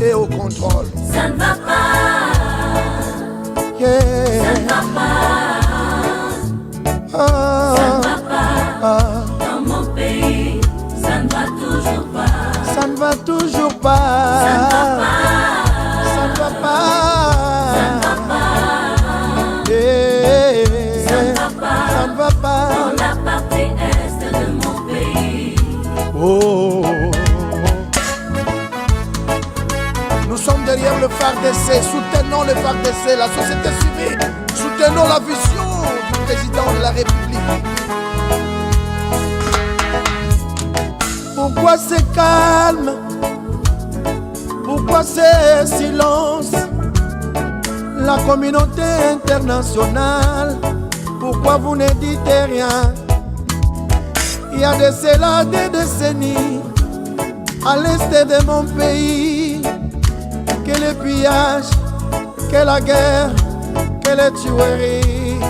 est au contrôle. Ça ne va pas. Yeah. Ça ne va pas. Ça ne va pas. Dans mon pays, ça ne va toujours pas. Ça ne va toujours pas. Ça ne va pas. Ça ne va pas. Ça ne va pas. Yeah. Ça ne va pas. Ça ne va pas. Dans la partie est de mon pays. Oh. Nous sommes derrière le FARDC. Soutenons le FARDC, la société civile. Soutenons la vision du président de la République. Pourquoi c'est calme? Pourquoi c'est silence? La communauté internationale, pourquoi vous ne dites rien? Il y a de cela des décennies, à l'est de mon pays, que le pillage, que la guerre, que les tueries.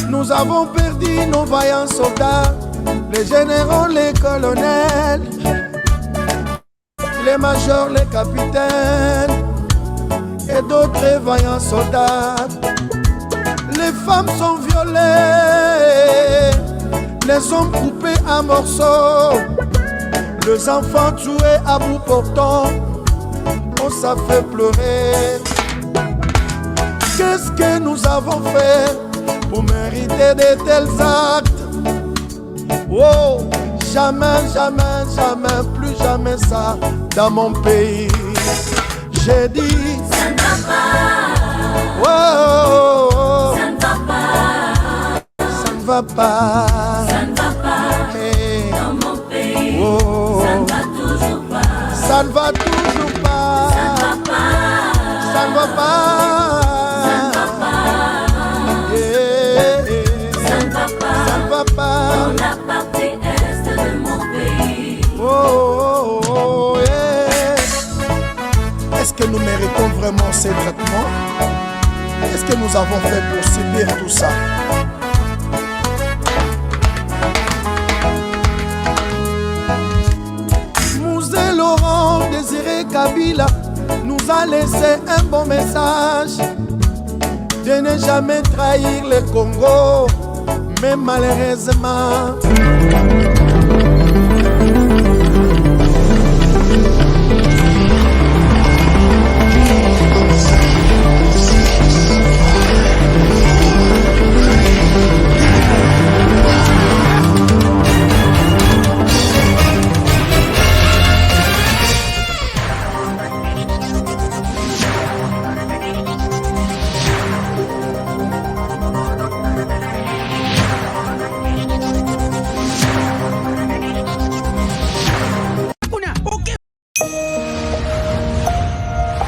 Nous avons perdu nos vaillants soldats, les généraux, les colonels, les majors, les capitaines et d'autres vaillants soldats. Les femmes sont violées, les hommes coupés en morceaux, les enfants tués à bout portant. Oh, ça fait pleurer. Qu'est-ce que nous avons fait pour mériter de tels actes? Oh, jamais, jamais, jamais, plus jamais ça dans mon pays. J'ai dit, ça ne va pas. oh, oh, oh, ça ne va pas. Ça ne va pas. Ça ne va pas. Hey. Dans mon pays, Oh. ça ne va toujours pas. Ça ne va toujours pas. Ça ne va pas. Ça ne va pas. Ça ne va pas. Yeah. Ça ne va pas. Ça ne va pas. Dans la partie est de mon pays. Oh, oh, oh, yeah. Est-ce que nous méritons vraiment ces traitements? Qu'est-ce que nous avons fait pour subir tout ça? Mouzé Laurent Désiré Kabila nous a laissé un bon message de ne jamais trahir le Congo, mais malheureusement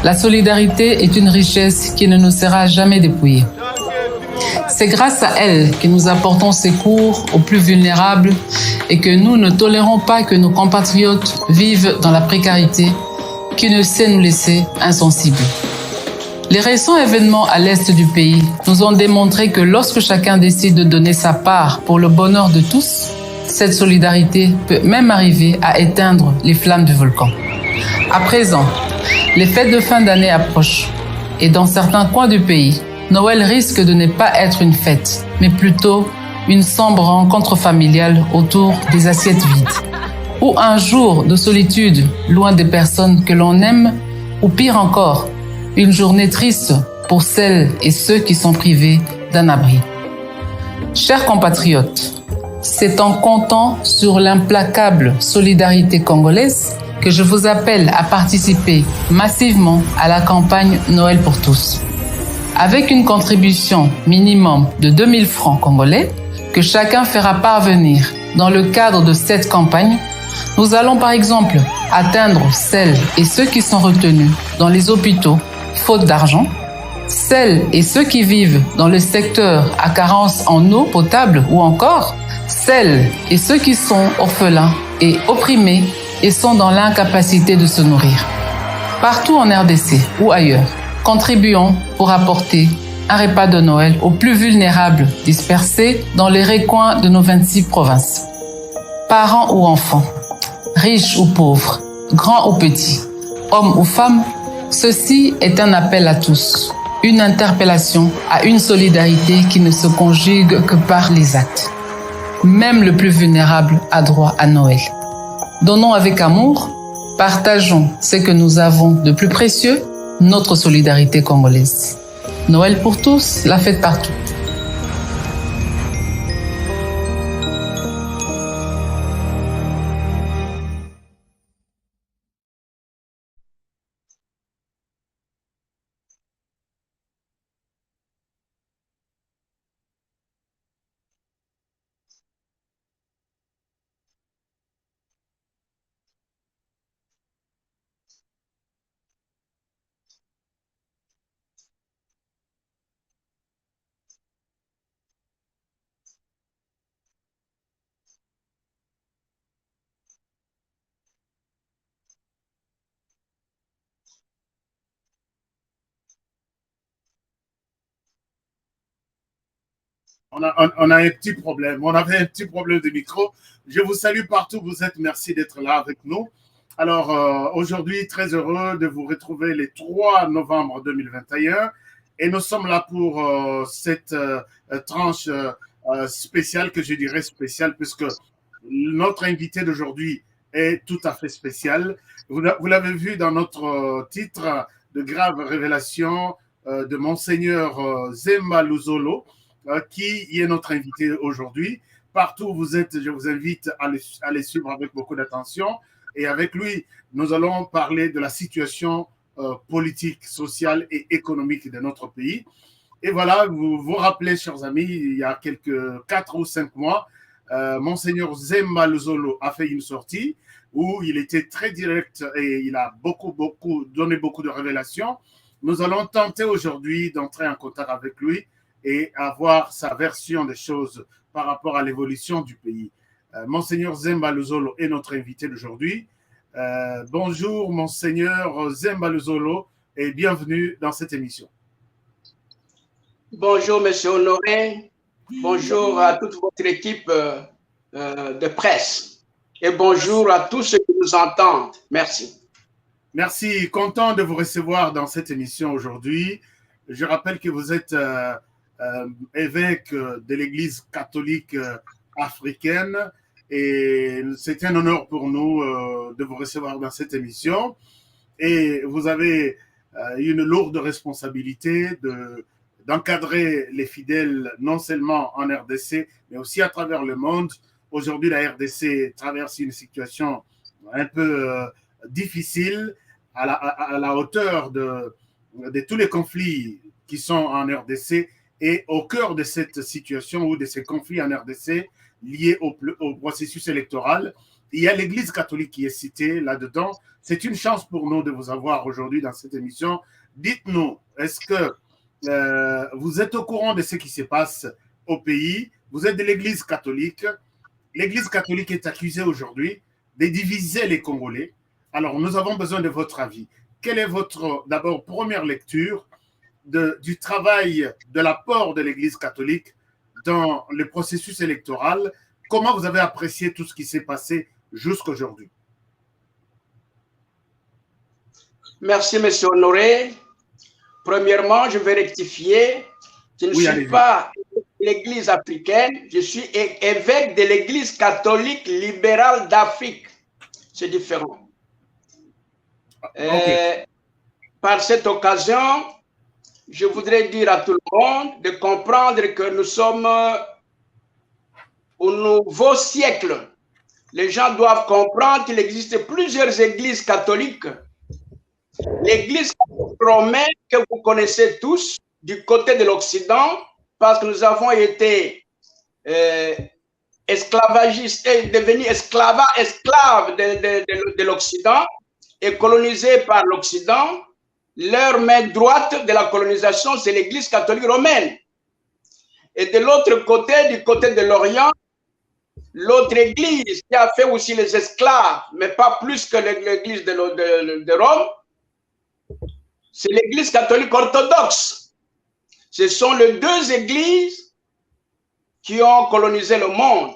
La solidarité est une richesse qui ne nous sera jamais dépouillée. C'est grâce à elle que nous apportons secours aux plus vulnérables et que nous ne tolérons pas que nos compatriotes vivent dans la précarité qui ne sait nous laisser insensibles. Les récents événements à l'est du pays nous ont démontré que lorsque chacun décide de donner sa part pour le bonheur de tous, cette solidarité peut même arriver à éteindre les flammes du volcan. À présent, les fêtes de fin d'année approchent et dans certains coins du pays, Noël risque de ne pas être une fête, mais plutôt une sombre rencontre familiale autour des assiettes vides. Ou un jour de solitude loin des personnes que l'on aime, ou pire encore, une journée triste pour celles et ceux qui sont privés d'un abri. Chers compatriotes, c'est en comptant sur l'implacable solidarité congolaise que je vous appelle à participer massivement à la campagne Noël pour tous. Avec une contribution minimum de 2000 francs congolais que chacun fera parvenir dans le cadre de cette campagne, nous allons par exemple atteindre celles et ceux qui sont retenus dans les hôpitaux faute d'argent, celles et ceux qui vivent dans le secteur à carence en eau potable ou encore celles et ceux qui sont orphelins et opprimés et sont dans l'incapacité de se nourrir. Partout en RDC ou ailleurs, contribuons pour apporter un repas de Noël aux plus vulnérables dispersés dans les recoins de nos 26 provinces. Parents ou enfants, riches ou pauvres, grand ou petit, homme ou femme, ceci est un appel à tous, une interpellation à une solidarité qui ne se conjugue que par les actes. Même le plus vulnérable a droit à Noël. Donnons avec amour, partageons ce que nous avons de plus précieux, notre solidarité congolaise. Noël pour tous, la fête partout. On a un petit problème. On avait un petit problème de micro. Je vous salue partout où vous êtes. Merci d'être là avec nous. Alors, aujourd'hui, très heureux de vous retrouver le 3 novembre 2021. Et nous sommes là pour cette tranche spéciale, que je dirais spéciale, puisque notre invité d'aujourd'hui est tout à fait spécial. Vous l'avez vu dans notre titre de grave révélation de Monseigneur Zemba Luzolo, qui est notre invité aujourd'hui. Partout où vous êtes, je vous invite à les suivre avec beaucoup d'attention. Et avec lui, nous allons parler de la situation politique, sociale et économique de notre pays. Et voilà, vous vous rappelez, chers amis, il y a 4 ou 5 mois, Monseigneur Zemba Luzolo a fait une sortie où il était très direct et il a donné beaucoup de révélations. Nous allons tenter aujourd'hui d'entrer en contact avec lui et avoir sa version des choses par rapport à l'évolution du pays. Monseigneur Zemba Luzolo est notre invité d'aujourd'hui. Bonjour, Monseigneur Zemba Luzolo, et bienvenue dans cette émission. Bonjour, Monsieur Honoré. Bonjour à toute votre équipe de presse. Et bonjour à tous ceux qui nous entendent. Merci. Merci. Content de vous recevoir dans cette émission aujourd'hui. Je rappelle que vous êtes évêque de l'Église catholique africaine et c'est un honneur pour nous de vous recevoir dans cette émission. Et vous avez une lourde responsabilité d'encadrer les fidèles non seulement en RDC mais aussi à travers le monde. Aujourd'hui, la RDC traverse une situation un peu difficile à la hauteur de tous les conflits qui sont en RDC. Et au cœur de cette situation ou de ces conflits en RDC liés au processus électoral, il y a l'Église catholique qui est citée là-dedans. C'est une chance pour nous de vous avoir aujourd'hui dans cette émission. Dites-nous, est-ce que vous êtes au courant de ce qui se passe au pays? Vous êtes de l'Église catholique. L'Église catholique est accusée aujourd'hui de diviser les Congolais. Alors, nous avons besoin de votre avis. Quelle est votre, d'abord, première lecture du travail, de l'apport de l'Église catholique dans le processus électoral? Comment vous avez apprécié tout ce qui s'est passé jusqu'à aujourd'hui? Merci, Monsieur Honoré. Premièrement, je vais rectifier. Je ne suis pas l'Église africaine, je suis évêque de l'Église catholique libérale d'Afrique. C'est différent. Okay. Par cette occasion, je voudrais dire à tout le monde de comprendre que nous sommes au nouveau siècle. Les gens doivent comprendre qu'il existe plusieurs églises catholiques. L'église romaine que vous connaissez tous du côté de l'Occident, parce que nous avons été esclavagistes et devenus esclaves de l'Occident et colonisés par l'Occident. Leur main droite de la colonisation, c'est l'Église catholique romaine. Et de l'autre côté, du côté de l'Orient, l'autre Église qui a fait aussi les esclaves, mais pas plus que l'Église de Rome, c'est l'Église catholique orthodoxe. Ce sont les deux églises qui ont colonisé le monde,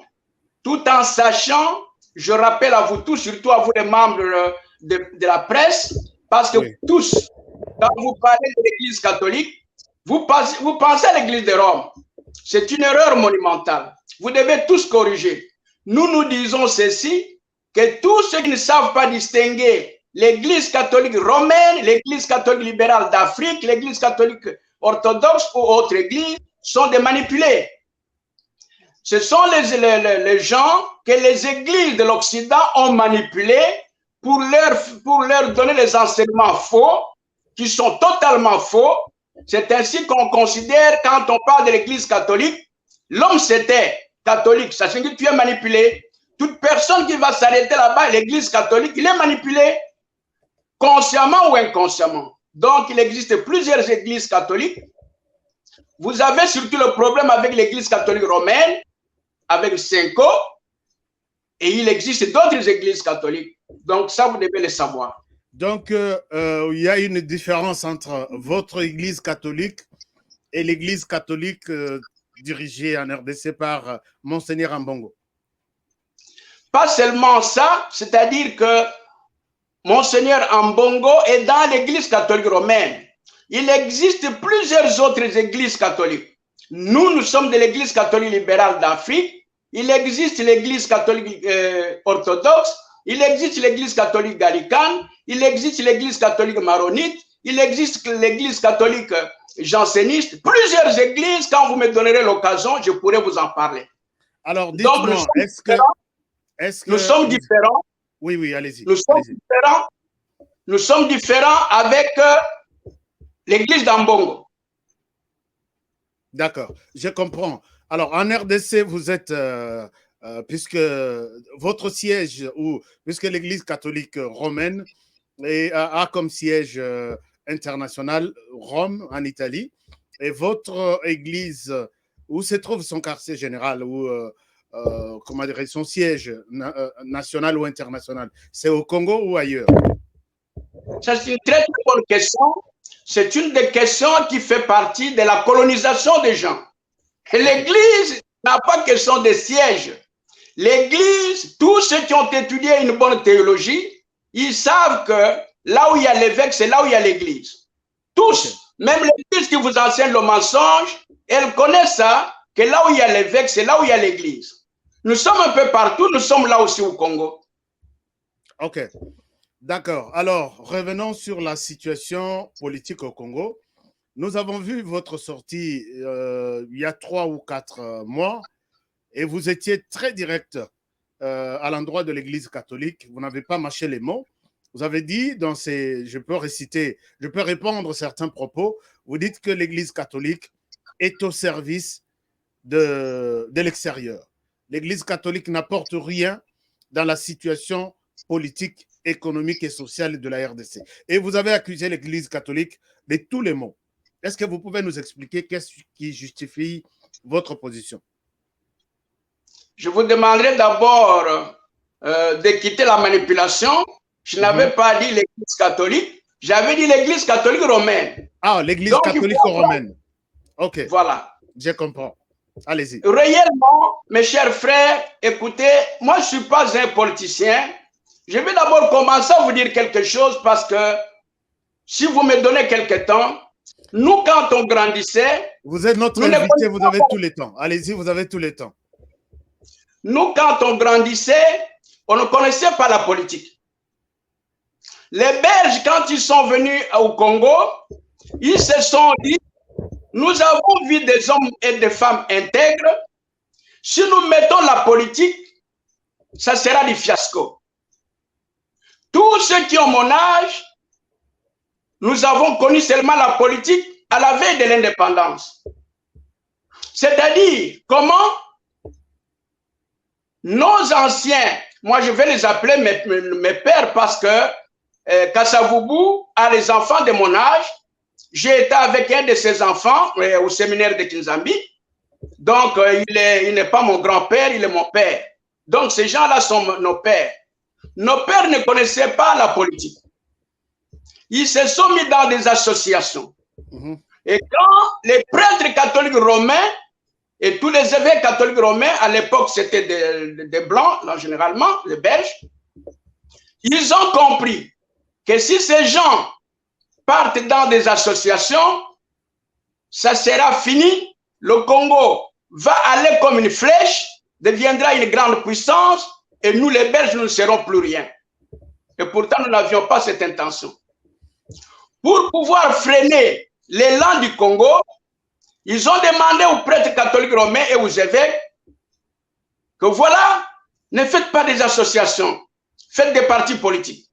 tout en sachant, je rappelle à vous tous, surtout à vous les membres de la presse, parce que Oui. tous, quand vous parlez de l'Église catholique, vous pensez à l'Église de Rome. C'est une erreur monumentale. Vous devez tous corriger. Nous disons ceci, que tous ceux qui ne savent pas distinguer l'Église catholique romaine, l'Église catholique libérale d'Afrique, l'Église catholique orthodoxe ou autre église sont des manipulés. Ce sont les gens que les églises de l'Occident ont manipulés pour leur donner les enseignements faux, qui sont totalement faux. C'est ainsi qu'on considère, quand on parle de l'Église catholique, l'homme c'était catholique, ça signifie que tu es manipulé. Toute personne qui va s'arrêter là-bas, l'Église catholique, il est manipulé, consciemment ou inconsciemment. Donc, il existe plusieurs églises catholiques. Vous avez surtout le problème avec l'Église catholique romaine, avec Cinco, et il existe d'autres églises catholiques. Donc, ça, vous devez le savoir. Donc, il y a une différence entre votre église catholique et l'église catholique dirigée en RDC par Monseigneur Ambongo. Pas seulement ça, c'est-à-dire que Monseigneur Ambongo est dans l'église catholique romaine. Il existe plusieurs autres églises catholiques. Nous sommes de l'église catholique libérale d'Afrique. Il existe l'église catholique orthodoxe. Il existe l'église catholique gallicane. Il existe l'église catholique maronite. Il existe l'église catholique janséniste. Plusieurs églises, quand vous me donnerez l'occasion, je pourrai vous en parler. Alors, dites-moi, est-ce que... Nous sommes différents. Oui, allez-y. Nous sommes différents avec l'église d'Ambongo. D'accord, je comprends. Alors, en RDC, vous êtes, puisque votre siège, ou puisque l'église catholique romaine a comme siège international Rome, en Italie, et votre église, où se trouve son quartier général, ou comment dire, son siège national ou international, c'est au Congo ou ailleurs? Ça, c'est une très, très bonne question. C'est une des questions qui fait partie de la colonisation des gens. Et l'Église n'a pas question de siège. L'Église, tous ceux qui ont étudié une bonne théologie, ils savent que là où il y a l'évêque, c'est là où il y a l'Église. Tous, même l'Église qui vous enseigne le mensonge, elle connaît ça, que là où il y a l'évêque, c'est là où il y a l'Église. Nous sommes un peu partout, nous sommes là aussi au Congo. Ok. D'accord. Alors, revenons sur la situation politique au Congo. Nous avons vu votre sortie il y a 3 ou 4 mois et vous étiez très direct à l'endroit de l'Église catholique. Vous n'avez pas mâché les mots. Vous avez dit, je peux répondre certains propos. Vous dites que l'Église catholique est au service de l'extérieur. L'Église catholique n'apporte rien dans la situation politique, économique et sociale de la RDC. Et vous avez accusé l'Église catholique de tous les maux. Est-ce que vous pouvez nous expliquer qu'est-ce qui justifie votre position? Je vous demanderai d'abord de quitter la manipulation. Je n'avais pas dit l'Église catholique, j'avais dit l'Église catholique romaine. Ah, l'Église catholique romaine. Ok. Voilà. Je comprends. Allez-y. Réellement, mes chers frères, écoutez, moi je ne suis pas un politicien. Je vais d'abord commencer à vous dire quelque chose parce que si vous me donnez quelque temps, nous, quand on grandissait... Vous êtes notre invité, vous avez tout le temps. Allez-y, vous avez tout le temps. Nous, quand on grandissait, on ne connaissait pas la politique. Les Belges, quand ils sont venus au Congo, ils se sont dit, nous avons vu des hommes et des femmes intègres. Si nous mettons la politique, ça sera du fiasco. Tous ceux qui ont mon âge, nous avons connu seulement la politique à la veille de l'indépendance. C'est-à-dire, comment nos anciens, moi je vais les appeler mes pères parce que Kassavoubou a les enfants de mon âge. J'ai été avec un de ses enfants au séminaire de Kinzambi. Donc, il n'est pas mon grand-père, il est mon père. Donc, ces gens-là sont nos pères. Nos pères ne connaissaient pas la politique. Ils se sont mis dans des associations. Et quand les prêtres catholiques romains et tous les évêques catholiques romains, à l'époque, c'était des blancs, là, généralement, les Belges, ils ont compris que si ces gens partent dans des associations, ça sera fini. Le Congo va aller comme une flèche, deviendra une grande puissance, et nous, les Belges, nous ne serons plus rien. Et pourtant, nous n'avions pas cette intention. Pour pouvoir freiner l'élan du Congo, ils ont demandé aux prêtres catholiques romains et aux évêques que voilà, ne faites pas des associations, faites des partis politiques.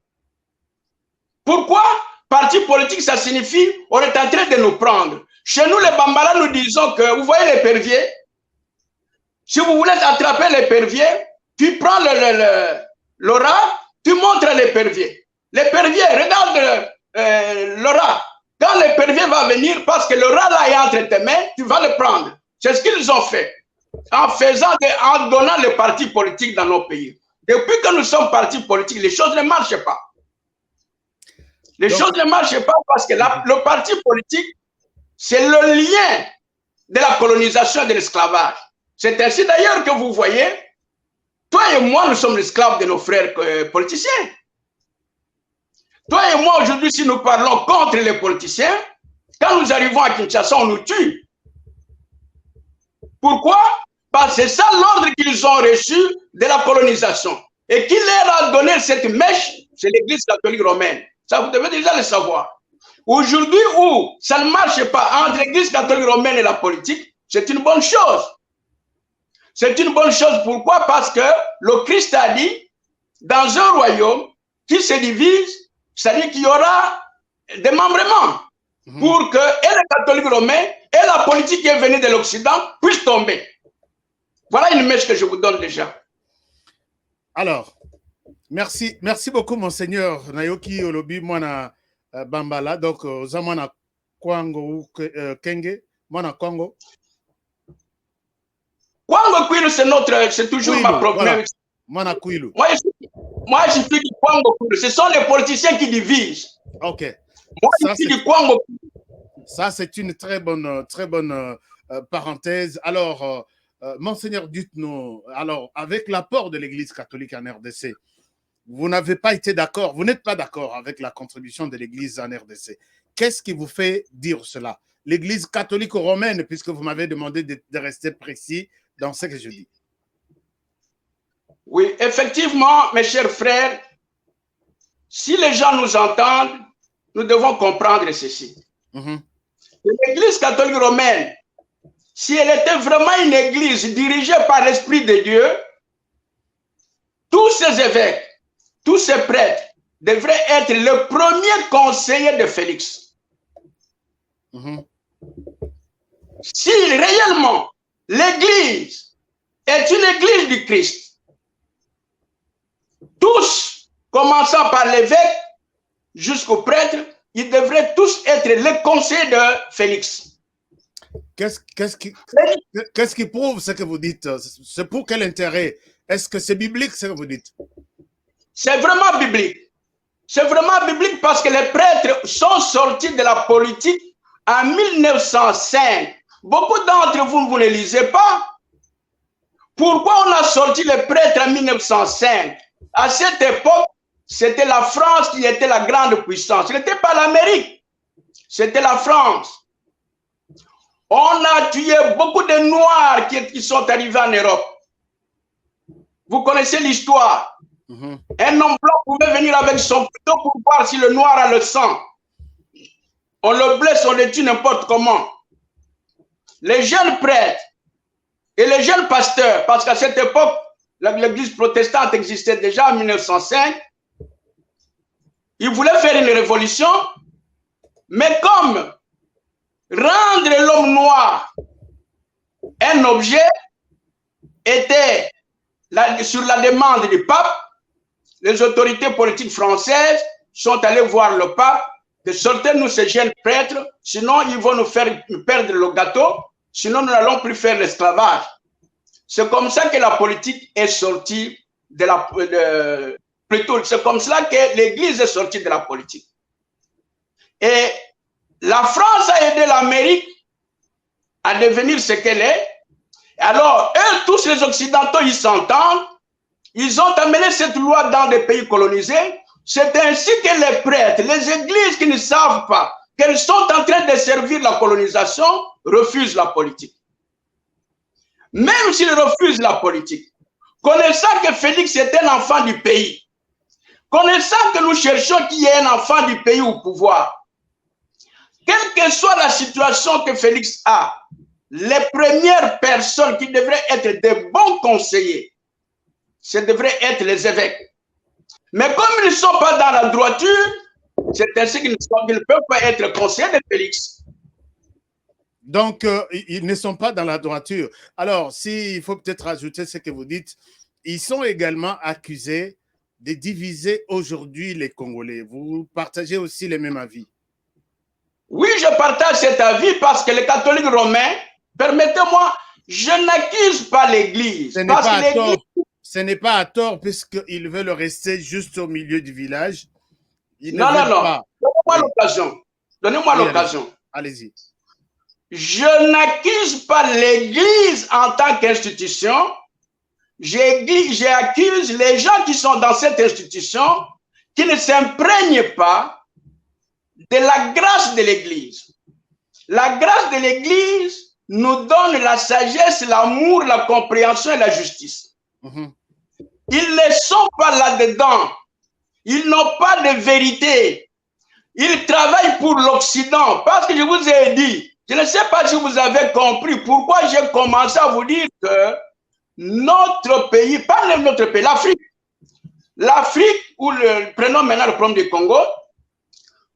Pourquoi? Parti politique, ça signifie on est en train de nous prendre. Chez nous, les Bambara, nous disons que, vous voyez l'épervier, si vous voulez attraper l'épervier, tu prends le rat, tu montres l'épervier. L'épervier, regarde le rat. Quand l'épervier va venir, parce que le rat là est entre tes mains, tu vas le prendre. C'est ce qu'ils ont fait. En donnant les partis politiques dans nos pays. Depuis que nous sommes partis politiques, les choses ne marchent pas. Les choses ne marchent pas parce que le parti politique, c'est le lien de la colonisation et de l'esclavage. C'est ainsi d'ailleurs que vous voyez, toi et moi, nous sommes esclaves de nos frères politiciens. Toi et moi, aujourd'hui, si nous parlons contre les politiciens, quand nous arrivons à Kinshasa, on nous tue. Pourquoi? Parce que c'est ça l'ordre qu'ils ont reçu de la colonisation. Et qui leur a donné cette mèche, c'est l'Église catholique romaine. Ça, vous devez déjà le savoir. Aujourd'hui, où ça ne marche pas entre l'Église catholique romaine et la politique, c'est une bonne chose. C'est une bonne chose. Pourquoi? Parce que le Christ a dit, dans un royaume qui se divise, c'est-à-dire qu'il y aura des démembrement pour que et les catholiques romains et la politique qui est venue de l'Occident puissent tomber. Voilà une mèche que je vous donne déjà. Alors, merci beaucoup, Monseigneur Nayoki Olobi, Mwana Bambala. Donc, Zamana Kwango ou Kenge, Mwana Kwango. Kwango Kwilu, c'est toujours Kwilu, ma problème. Voilà. Mwana Kwilu. Moi, je suis du Kwango Kwilu. Ce sont les politiciens qui divisent. Ok. Moi, je suis du Kwango Kwilu. Ça, c'est une très bonne parenthèse. Alors, Monseigneur, dites-nous, alors, avec l'apport de l'Église catholique en RDC, vous n'avez pas été d'accord, vous n'êtes pas d'accord avec la contribution de l'Église en RDC. Qu'est-ce qui vous fait dire cela? L'Église catholique romaine, puisque vous m'avez demandé de rester précis dans ce que je dis. Oui, effectivement, mes chers frères, si les gens nous entendent, nous devons comprendre ceci. L'Église catholique romaine, si elle était vraiment une église dirigée par l'Esprit de Dieu, tous ces évêques, tous ces prêtres devraient être le premier conseiller de Félix. Si réellement l'église est une église du Christ, tous, commençant par l'évêque jusqu'au prêtre, ils devraient tous être les conseillers de Félix. Qu'est-ce qui prouve ce que vous dites? C'est pour quel intérêt? Est-ce que c'est biblique ce que vous dites? C'est vraiment biblique. C'est vraiment biblique parce que les prêtres sont sortis de la politique en 1905. Beaucoup d'entre vous, vous ne lisez pas. Pourquoi on a sorti les prêtres en 1905? À cette époque, c'était la France qui était la grande puissance. Ce n'était pas l'Amérique, c'était la France. On a tué beaucoup de Noirs qui sont arrivés en Europe. Vous connaissez l'histoire. Un homme blanc pouvait venir avec son couteau pour voir si le Noir a le sang. On le blesse, on le tue n'importe comment. Les jeunes prêtres et les jeunes pasteurs, parce qu'à cette époque, l'église protestante existait déjà en 1905, ils voulaient faire une révolution, mais comme rendre l'homme noir un objet était sur la demande du pape, les autorités politiques françaises sont allées voir le pape de sortez-nous ces jeunes prêtres, sinon ils vont nous faire perdre le gâteau, sinon nous n'allons plus faire l'esclavage. C'est comme ça que la politique est sortie plutôt, c'est comme cela que l'Église est sortie de la politique. Et la France a aidé l'Amérique à devenir ce qu'elle est. Alors, eux, tous les Occidentaux, ils s'entendent. ils ont amené cette loi dans des pays colonisés. C'est ainsi que les prêtres, les églises qui ne savent pas qu'elles sont en train de servir la colonisation, refusent la politique. Même s'ils refusent la politique, connaissant que Félix est un enfant du pays, connaissant que nous cherchons qu'il y ait un enfant du pays au pouvoir, quelle que soit la situation que Félix a, les premières personnes qui devraient être des bons conseillers, ce devraient être les évêques. Mais comme ils ne sont pas dans la droiture, c'est ainsi qu'ils ne peuvent pas être conseillers de Félix. Donc, ils ne sont pas dans la droiture. Alors, il faut peut-être rajouter ce que vous dites, ils sont également accusés de diviser aujourd'hui les Congolais. Vous partagez aussi les mêmes avis? Oui, je partage cet avis parce que les catholiques romains, permettez-moi, je n'accuse pas l'Église. Ce n'est pas à tort puisqu'ils veulent rester juste au milieu du village. Non. Donnez-moi l'occasion. Donnez-moi l'occasion. Allez-y. Je n'accuse pas l'Église en tant qu'institution. J'accuse les gens qui sont dans cette institution qui ne s'imprègnent pas de la grâce de l'Église. La grâce de l'Église nous donne la sagesse, l'amour, la compréhension et la justice. Ils ne sont pas là-dedans. Ils n'ont pas de vérité. Ils travaillent pour l'Occident. Parce que je vous ai dit, je ne sais pas si vous avez compris pourquoi j'ai commencé à vous dire que notre pays, pas même notre pays, l'Afrique, où prenons maintenant le problème du Congo,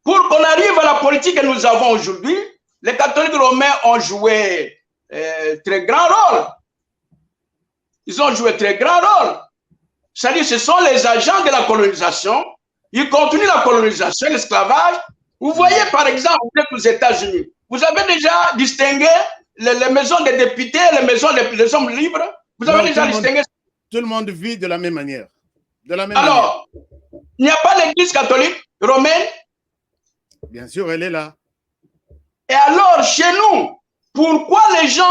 pour qu'on arrive à la politique que nous avons aujourd'hui, les catholiques romains ont joué très grand rôle. Ils ont joué très grand rôle. C'est-à-dire, ce sont les agents de la colonisation. Ils continuent la colonisation, l'esclavage. Vous voyez, par exemple, aux États-Unis, vous avez déjà distingué les maisons des députés, les maisons des hommes libres. Vous avez déjà distingué. Tout le monde vit de la même manière. Alors, il n'y a pas l'église catholique romaine? Bien sûr, elle est là. Et alors, chez nous, pourquoi les gens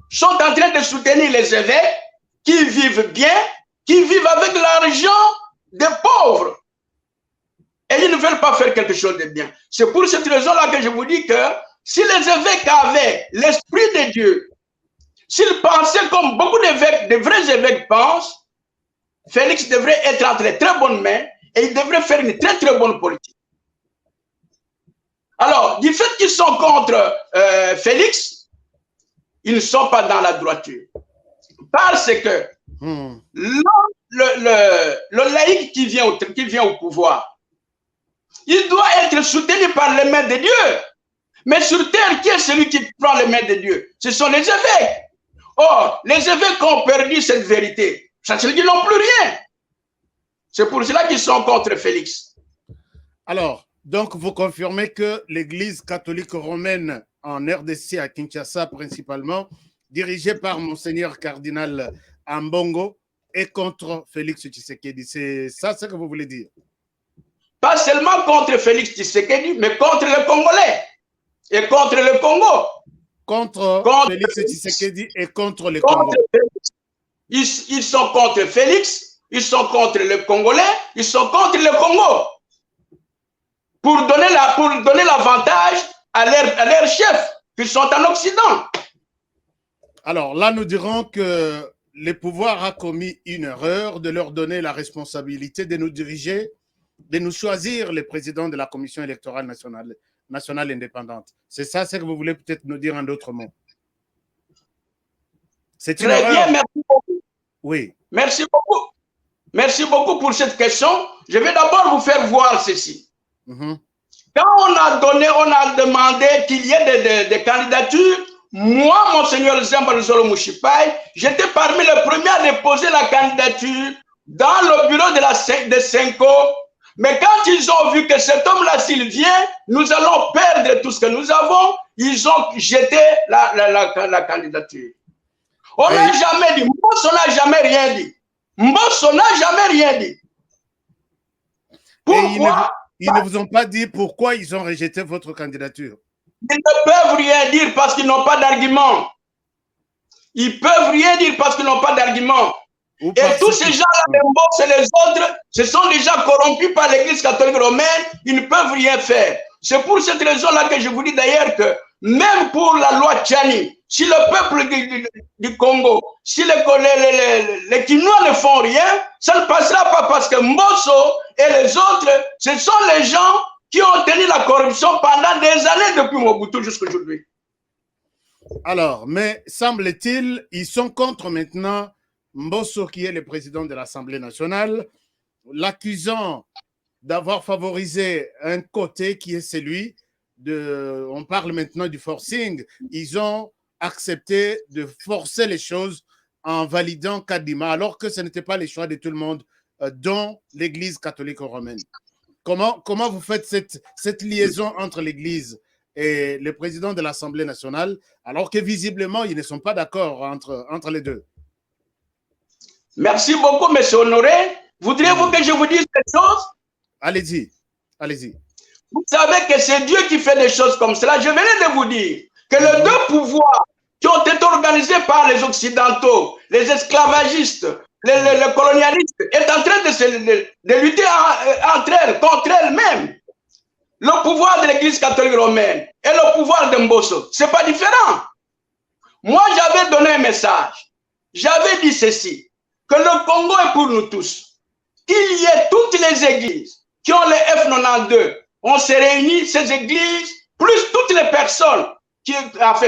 sont en train de soutenir les évêques qui vivent bien, qui vivent avec l'argent des pauvres? Et ils ne veulent pas faire quelque chose de bien. C'est pour cette raison-là que je vous dis que si les évêques avaient l'esprit de Dieu, s'ils pensaient comme beaucoup d'évêques, de vrais évêques pensent, Félix devrait être entre de très bonnes mains et il devrait faire une très très bonne politique. Alors, du fait qu'ils sont contre Félix, ils ne sont pas dans la droiture. Parce que le laïc qui vient au pouvoir, il doit être soutenu par les mains de Dieu. Mais sur terre, qui est celui qui prend les mains de Dieu? Ce sont les évêques. Or, les évêques ont perdu cette vérité. Ça veut dire qu'ils n'ont plus rien. C'est pour cela qu'ils sont contre Félix. Alors, donc vous confirmez que l'Église catholique romaine en RDC, à Kinshasa principalement, dirigée par Monseigneur Cardinal Ambongo, est contre Félix Tshisekedi. C'est ça ce que vous voulez dire? Pas seulement contre Félix Tshisekedi, mais contre les Congolais et contre le Congo. Contre Félix Tshisekedi et contre le Congo. Ils sont contre Félix, ils sont contre le Congolais, ils sont contre le Congo. Pour donner l'avantage à leurs chefs qui sont en Occident. Alors là, nous dirons que le pouvoir a commis une erreur de leur donner la responsabilité de nous diriger, de nous choisir le président de la Commission électorale nationale indépendante. C'est ça ce que vous voulez peut-être nous dire en d'autres mots? C'est une erreur. Bien, merci beaucoup. Oui. Merci beaucoup. Merci beaucoup pour cette question. Je vais d'abord vous faire voir ceci. Quand on a demandé qu'il y ait des candidatures, moi, Monseigneur Zembalzolo Mouchipaï, j'étais parmi les premiers à déposer la candidature dans le bureau de Senko. Mais quand ils ont vu que cet homme-là, s'il vient, nous allons perdre tout ce que nous avons, ils ont jeté la candidature. On n'a jamais dit, Mbosso n'a jamais rien dit. Mbosso n'a jamais rien dit. Pourquoi? Ils ne vous ont pas dit pourquoi ils ont rejeté votre candidature? Ils ne peuvent rien dire parce qu'ils n'ont pas d'argument. Ils peuvent rien dire parce qu'ils n'ont pas d'argument. Et tous ces gens-là, les Mbos et les autres, se sont déjà corrompus par l'Église catholique romaine, ils ne peuvent rien faire. C'est pour cette raison-là que je vous dis d'ailleurs que même pour la loi Tchani, si le peuple du Congo, si les Kinois ne font rien, ça ne passera pas parce que Mbosso et les autres, ce sont les gens qui ont tenu la corruption pendant des années depuis Mobutu jusqu'à aujourd'hui. Alors, mais semble-t-il, ils sont contre maintenant Mbosso, qui est le président de l'Assemblée nationale, l'accusant d'avoir favorisé un côté qui est celui de... On parle maintenant du forcing. Ils ont accepté de forcer les choses en validant Kadima, alors que ce n'était pas le choix de tout le monde, dont l'Église catholique romaine. Comment vous faites cette liaison entre l'Église et le président de l'Assemblée nationale, alors que visiblement, ils ne sont pas d'accord entre les deux? Merci beaucoup, M. Honoré. Voudriez-vous que je vous dise quelque chose? Allez-y, allez-y. Vous savez que c'est Dieu qui fait des choses comme cela. Je venais de vous dire que les deux pouvoirs qui ont été organisés par les Occidentaux, les esclavagistes, les colonialistes, est en train de lutter entre elles, contre elles-mêmes. Le pouvoir de l'Église catholique romaine et le pouvoir de Mbosso, ce n'est pas différent. Moi, j'avais donné un message. J'avais dit ceci, que le Congo est pour nous tous. Qu'il y ait toutes les églises qui ont les F92. On s'est réunis, ces églises, plus toutes les personnes,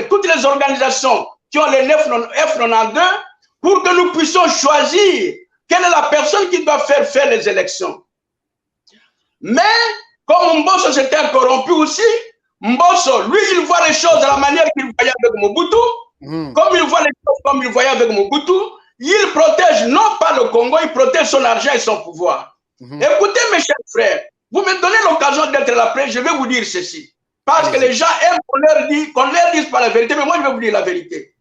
toutes les organisations qui ont les F92, pour que nous puissions choisir quelle est la personne qui doit faire les élections. Mais, comme Mbosso s'était corrompu aussi, Mbosso, lui, il voit les choses de la manière qu'il voyait avec Mobutu, comme il voit les choses comme il voyait avec Mobutu, il protège non pas le Congo, il protège son argent et son pouvoir. Écoutez, mes chers frères, vous me donnez l'occasion d'être là près, je vais vous dire ceci. Parce que les gens aiment qu'on leur dise pas la vérité, mais moi je vais vous dire la vérité.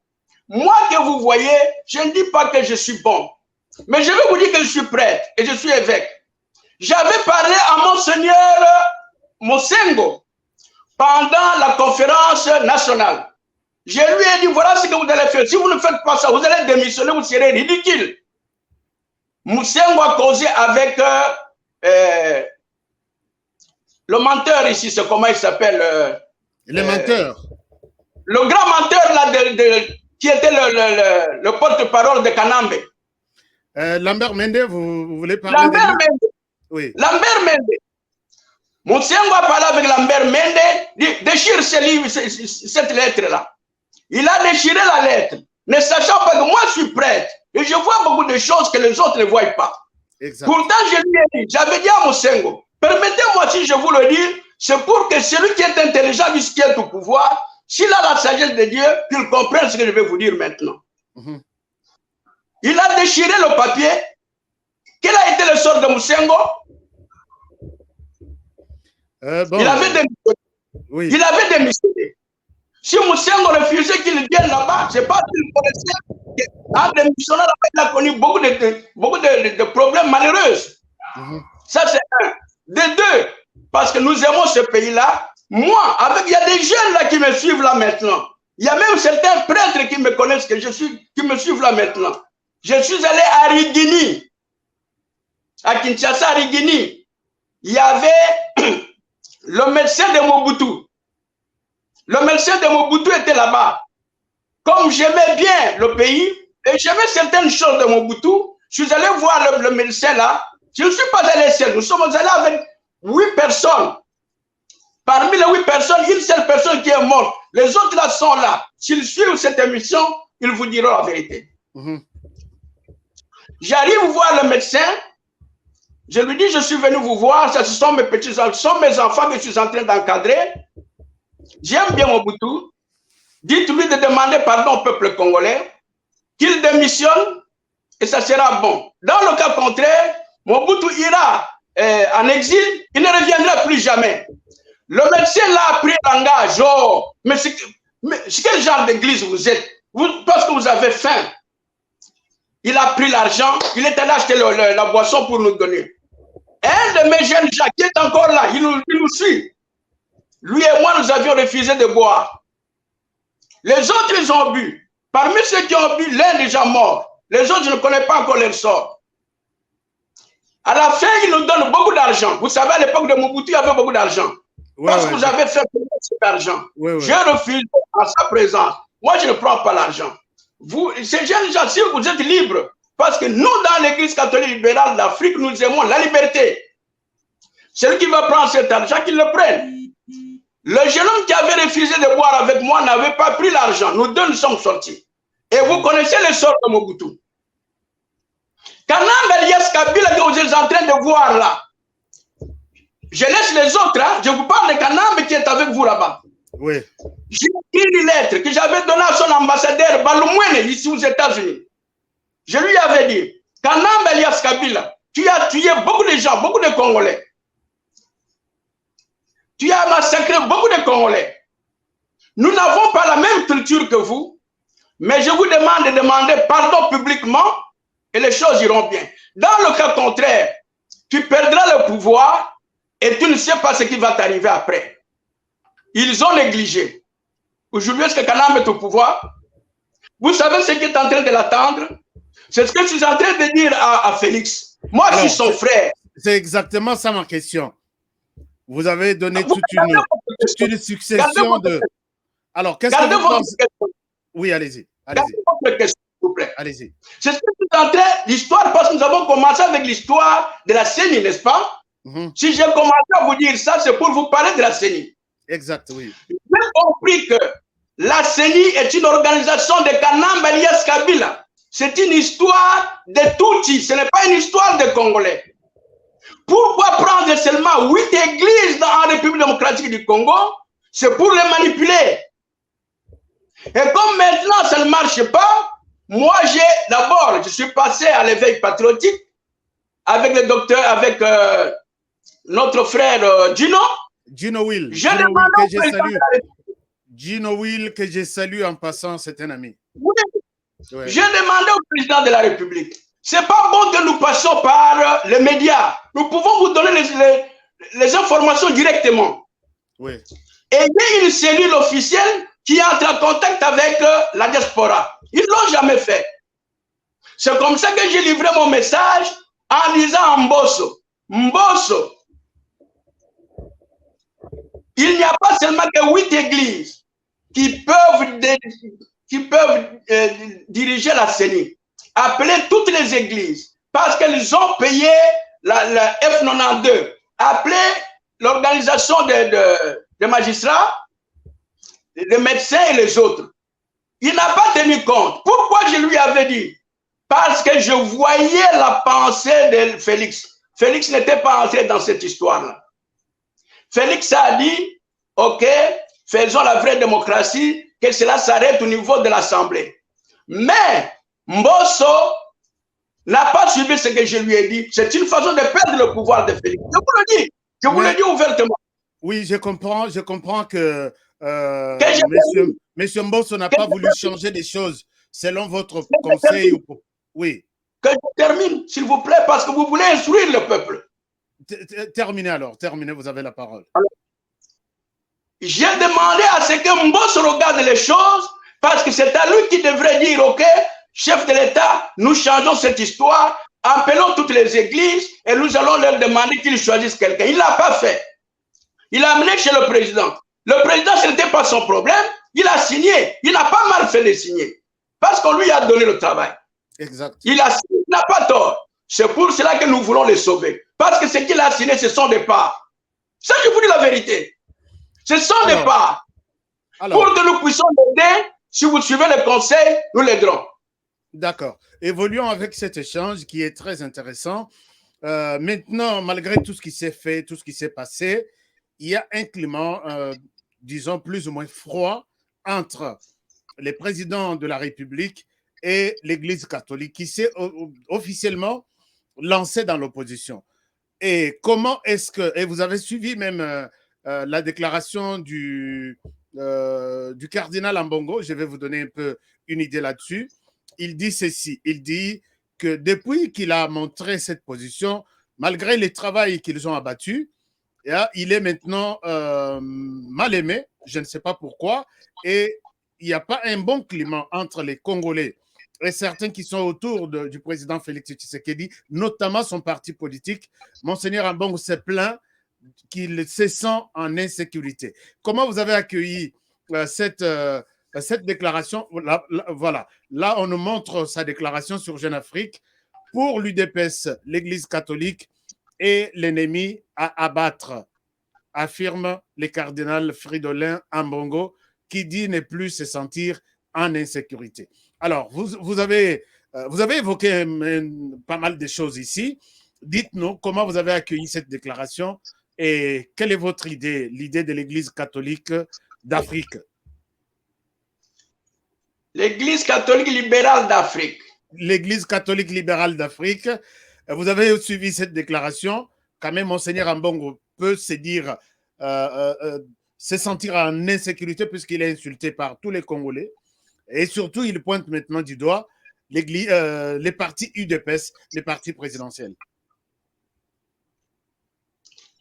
Moi que vous voyez, je ne dis pas que je suis bon, mais je vais vous dire que je suis prêtre et je suis évêque. J'avais parlé à Monseigneur Mosengo pendant la conférence nationale. Je lui ai dit, voilà ce que vous allez faire. Si vous ne faites pas ça, vous allez démissionner, vous serez ridicule. Moussengo a causé avec le menteur ici, c'est comment il s'appelle le menteur. Le grand menteur là, qui était le porte-parole de Kanambe. Lambert Mende, vous voulez parler Lambert de lui? Mende. Oui. Lambert Mende. Moussengo a parlé avec Lambert Mende, déchire cette lettre-là. Il a déchiré la lettre, ne sachant pas que moi je suis prêtre et je vois beaucoup de choses que les autres ne voient pas. Exact. Pourtant, je lui ai dit, j'avais dit à Mosengo, permettez-moi si je vous le dis, c'est pour que celui qui est intelligent, qui est au pouvoir, s'il a la sagesse de Dieu, qu'il comprenne ce que je vais vous dire maintenant. Il a déchiré le papier. Quel a été le sort de Mosengo? Bon. Il avait démissionné. Oui. Il avait démissionné. Si Moussengo refusait qu'il vienne là-bas, c'est pas qu'il connaissait qu'en démissionnant là-bas, il a connu beaucoup de problèmes malheureux. Ça, c'est un. De deux, parce que nous aimons ce pays-là. Moi, il y a des jeunes là qui me suivent là maintenant. Il y a même certains prêtres qui me connaissent, qui me suivent là maintenant. Je suis allé à Rigini, à Kinshasa, à Rigini. Il y avait le médecin de Mobutu. Le médecin de Mobutu était là-bas. Comme j'aimais bien le pays et j'aimais certaines choses de Mobutu, je suis allé voir le médecin là. Je ne suis pas allé seul. Nous sommes allés avec 8 personnes. Parmi les 8 personnes, une seule personne qui est morte. Les autres là sont là. S'ils suivent cette émission, ils vous diront la vérité. J'arrive voir le médecin. Je lui dis, je suis venu vous voir. Ce sont mes petits-enfants, ce sont mes enfants que je suis en train d'encadrer. J'aime bien Mobutu. Dites-lui de demander pardon au peuple congolais, qu'il démissionne et ça sera bon. Dans le cas contraire, Mobutu ira en exil, il ne reviendra plus jamais. Le médecin là a pris l'engagement. Oh, mais quel genre d'église vous êtes? Parce que vous avez faim. Il a pris l'argent, il est allé acheter la boisson pour nous donner. Un de mes jeunes gens qui est encore là, il nous suit. Lui et moi, nous avions refusé de boire. Les autres, ils ont bu. Parmi ceux qui ont bu, l'un est déjà mort. Les autres, je ne connais pas encore leur sort. À la fin, ils nous donnent beaucoup d'argent. Vous savez, à l'époque de Mobutu, il y avait beaucoup d'argent. Parce que vous avez fait cet argent. J'ai refusé en sa présence. Moi, je ne prends pas l'argent. Ces jeunes gens, si vous êtes libres, parce que nous, dans l'Église catholique libérale d'Afrique, nous aimons la liberté. Celui qui va prendre cet argent, qu'il le prenne. Le jeune homme qui avait refusé de boire avec moi n'avait pas pris l'argent. Nous deux, nous sommes sortis. Et vous connaissez le sort de Mobutu. Kanambe Elias Kabila que vous êtes en train de voir là, je laisse les autres, hein. Je vous parle de Kanambe qui est avec vous là-bas. Oui. J'ai écrit une lettre que j'avais donnée à son ambassadeur Balumwene ici aux États-Unis. Je lui avais dit, Kanambe Elias Kabila, tu as tué beaucoup de gens, beaucoup de Congolais. Tu as massacré beaucoup de Congolais. Nous n'avons pas la même culture que vous, mais je vous demande de demander pardon publiquement et les choses iront bien. Dans le cas contraire, tu perdras le pouvoir et tu ne sais pas ce qui va t'arriver après. Ils ont négligé. Aujourd'hui, est-ce que Kanambe est au pouvoir? Vous savez ce qui est en train de l'attendre? C'est ce que je suis en train de dire à Félix. Moi, alors, je suis son frère. C'est exactement ça ma question. Vous avez donné toute une succession de... Alors, qu'est-ce que vous pensez? Oui, allez-y. Allez-y. Votre question, s'il vous plaît. Allez-y. C'est ce que je suis en train l'histoire, parce que nous avons commencé avec l'histoire de la CENI, n'est-ce pas? Si j'ai commencé à vous dire ça, c'est pour vous parler de la CENI. Exact, oui. J'ai compris que la CENI est une organisation de Kanambe Elias Kabila. C'est une histoire de Tutsi, ce n'est pas une histoire de Congolais. Pourquoi prendre seulement 8 églises dans la République démocratique du Congo? C'est pour les manipuler. Et comme maintenant ça ne marche pas, moi d'abord, je suis passé à l'éveil patriotique avec le docteur, avec notre frère Gino Will. Gino Will, que j'ai salué en passant, c'est un ami. Oui. Ouais. J'ai demandé au président de la République, c'est pas bon que nous passions par les médias. Nous pouvons vous donner les informations directement. Oui. Et il y a une cellule officielle qui entre en contact avec la diaspora. Ils ne l'ont jamais fait. C'est comme ça que j'ai livré mon message en disant à Mbosso, Mbosso, il n'y a pas seulement que 8 églises qui peuvent diriger la CENI. Appelez toutes les églises parce qu'elles ont payé la F92. Appelez l'organisation des magistrats, des médecins et les autres. Il n'a pas tenu compte. Pourquoi je lui avais dit? Parce que je voyais la pensée de Félix. Félix n'était pas entré dans cette histoire-là. Félix a dit, OK, faisons la vraie démocratie, que cela s'arrête au niveau de l'Assemblée. Mais Mbosso n'a pas suivi ce que je lui ai dit. C'est une façon de perdre le pouvoir de Félix. Je vous le dis. Je vous le dis ouvertement. Oui, je comprends que monsieur Mbosso n'a pas voulu changer des choses selon votre conseil. Oui. Que je termine, s'il vous plaît, parce que vous voulez instruire le peuple. Terminez alors, terminez, vous avez la parole. J'ai demandé à ce que Mbosso regarde les choses, parce que c'est à lui qui devrait dire, OK, chef de l'État, nous changeons cette histoire, appelons toutes les églises et nous allons leur demander qu'ils choisissent quelqu'un. Il ne l'a pas fait. Il a amené chez le président. Le président, ce n'était pas son problème. Il a signé. Il n'a pas mal fait de signer. Parce qu'on lui a donné le travail. Exact. Il n'a pas tort. C'est pour cela que nous voulons les sauver. Parce que ce qu'il a signé, ce sont des parts. Ça, je vous dis la vérité. Ce sont des parts. Pour que nous puissions l'aider, si vous suivez le conseil, nous l'aiderons. D'accord. Évoluons avec cet échange qui est très intéressant. Maintenant, malgré tout ce qui s'est fait, tout ce qui s'est passé, il y a un climat, disons, plus ou moins froid entre les présidents de la République et l'Église catholique qui s'est officiellement lancée dans l'opposition. Et comment est-ce que, et vous avez suivi même la déclaration du cardinal Ambongo, je vais vous donner un peu une idée là-dessus. Il dit ceci, il dit que depuis qu'il a montré cette position, malgré les travaux qu'ils ont abattus, il est maintenant mal aimé, je ne sais pas pourquoi, et il n'y a pas un bon climat entre les Congolais et certains qui sont autour du président Félix Tshisekedi, notamment son parti politique, Monseigneur Ambongo s'est plaint qu'il se sent en insécurité. Comment vous avez accueilli cette déclaration? Voilà, là on nous montre sa déclaration sur Jeune Afrique. Pour l'UDPS, l'Église catholique est l'ennemi à abattre, affirme le cardinal Fridolin Ambongo, qui dit ne plus se sentir en insécurité. Alors, vous avez évoqué pas mal de choses ici. Dites-nous comment vous avez accueilli cette déclaration et quelle est votre idée, l'idée de l'Église catholique d'Afrique? L'Église catholique libérale d'Afrique. L'Église catholique libérale d'Afrique. Vous avez suivi cette déclaration. Quand même, Monseigneur Ambongo peut se dire, se sentir en insécurité puisqu'il est insulté par tous les Congolais. Et surtout, il pointe maintenant du doigt les partis UDPS, les partis présidentiels.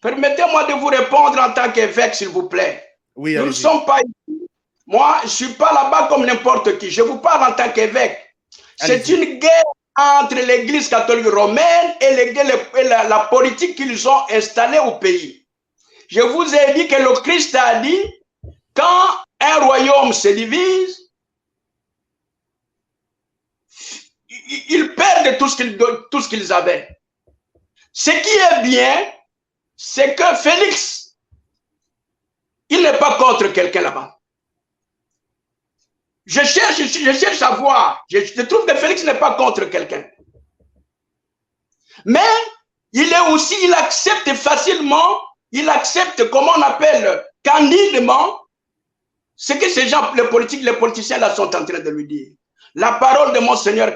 Permettez-moi de vous répondre en tant qu'évêque, s'il vous plaît. Oui, nous ne sommes pas ici. Moi, je ne suis pas là-bas comme n'importe qui. Je vous parle en tant qu'évêque. C'est une guerre entre l'Église catholique romaine et la politique qu'ils ont installée au pays. Je vous ai dit que le Christ a dit, quand un royaume se divise, ils perdent tout ce qu'ils avaient. Ce qui est bien, c'est que Félix, il n'est pas contre quelqu'un là-bas. Je cherche à voir. Je trouve que Félix n'est pas contre quelqu'un. Mais il accepte facilement, il accepte, comment on appelle, candidement, ce que ces gens, les politiciens là sont en train de lui dire. La parole de Monseigneur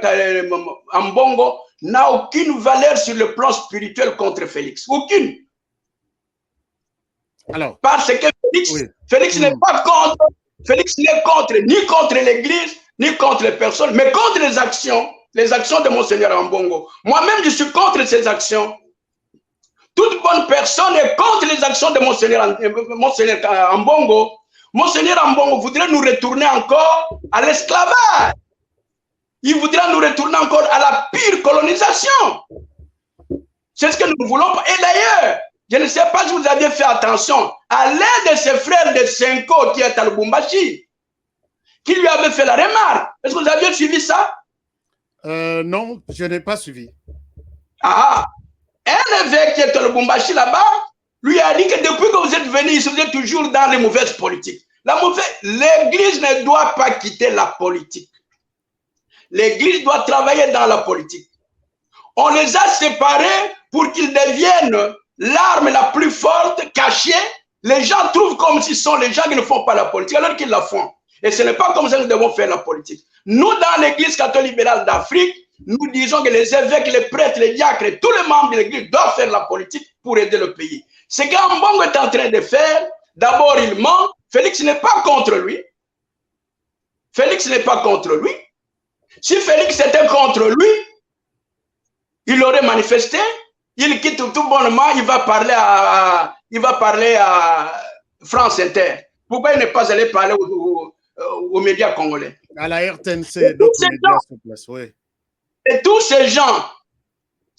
Ambongo n'a aucune valeur sur le plan spirituel contre Félix. Aucune. Alors, parce que Félix n'est pas contre. Félix n'est ni contre l'Église, ni contre les personnes, mais contre les actions de Monseigneur Ambongo. Moi-même, je suis contre ces actions. Toute bonne personne est contre les actions de Monseigneur Ambongo. Monseigneur Ambongo voudrait nous retourner encore à l'esclavage. Il voudrait nous retourner encore à la pire colonisation. C'est ce que nous voulons. Et d'ailleurs, je ne sais pas si vous aviez fait attention à l'un de ses frères de Senko qui est à Lubumbashi, qui lui avait fait la remarque. Est-ce que vous aviez suivi ça? Non, je n'ai pas suivi. Ah, un évêque qui est à Lubumbashi là-bas, lui a dit que depuis que vous êtes venu ici, vous êtes toujours dans les mauvaises politiques. L'Église ne doit pas quitter la politique. L'Église doit travailler dans la politique. On les a séparés pour qu'ils deviennent l'arme la plus forte, cachée. Les gens trouvent comme si ce sont les gens qui ne font pas la politique, alors qu'ils la font. Et ce n'est pas comme ça que nous devons faire la politique. Nous, dans l'Église catholique libérale d'Afrique, nous disons que les évêques, les prêtres, les diacres et tous les membres de l'Église doivent faire la politique pour aider le pays. Ce qu'Ambongo est en train de faire, d'abord il ment. Félix n'est pas contre lui. Félix n'est pas contre lui. Si Félix était contre lui, il aurait manifesté. Il quitte tout bonnement, il va parler à France Inter. Pourquoi il n'est pas allé parler aux médias congolais? À la RTNC, d'autres médias sont place, oui. Et tous ces gens,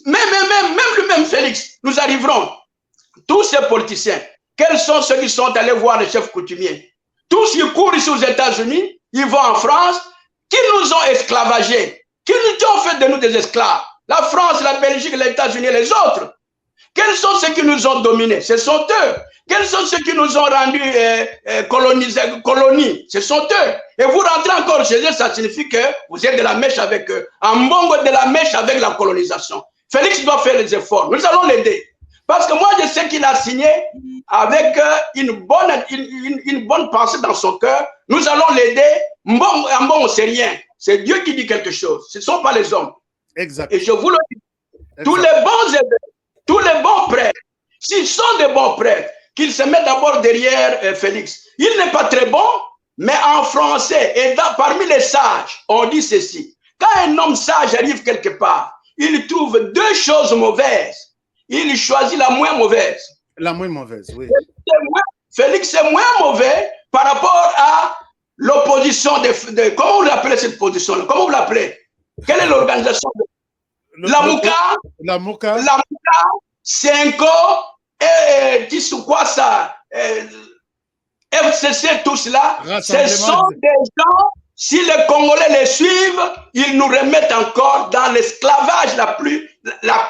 même lui-même Félix, nous arriverons. Tous ces politiciens, quels sont ceux qui sont allés voir les chefs coutumiers? Tous qui courent ici aux États-Unis, ils vont en France, qui nous ont esclavagés, qui nous ont fait de nous des esclaves. La France, la Belgique, les États-Unis et les autres. Quels sont ceux qui nous ont dominés? Ce sont eux. Quels sont ceux qui nous ont rendus colonies? Ce sont eux. Et vous rentrez encore chez eux, ça signifie que vous êtes de la mèche avec eux. Ambongo de la mèche avec la colonisation. Félix doit faire les efforts. Nous allons l'aider. Parce que moi, je sais qu'il a signé avec une bonne pensée dans son cœur. Nous allons l'aider. Ambongo, c'est rien. C'est Dieu qui dit quelque chose. Ce ne sont pas les hommes. Exact. Et je vous le dis, tous les bons évêques, tous les bons prêtres, s'ils sont des bons prêtres, qu'ils se mettent d'abord derrière Félix. Il n'est pas très bon, mais en français, et parmi les sages, on dit ceci. Quand un homme sage arrive quelque part, il trouve deux choses mauvaises. Il choisit la moins mauvaise. La moins mauvaise, oui. Félix est moins mauvais par rapport à l'opposition de comment vous l'appelez cette position-là? Comment vous l'appelez? Quelle est l'organisation? La Mouka, Senko, et qui sont quoi ça? FCC, tout cela. Ce sont des gens, si les Congolais les suivent, ils nous remettent encore dans l'esclavage la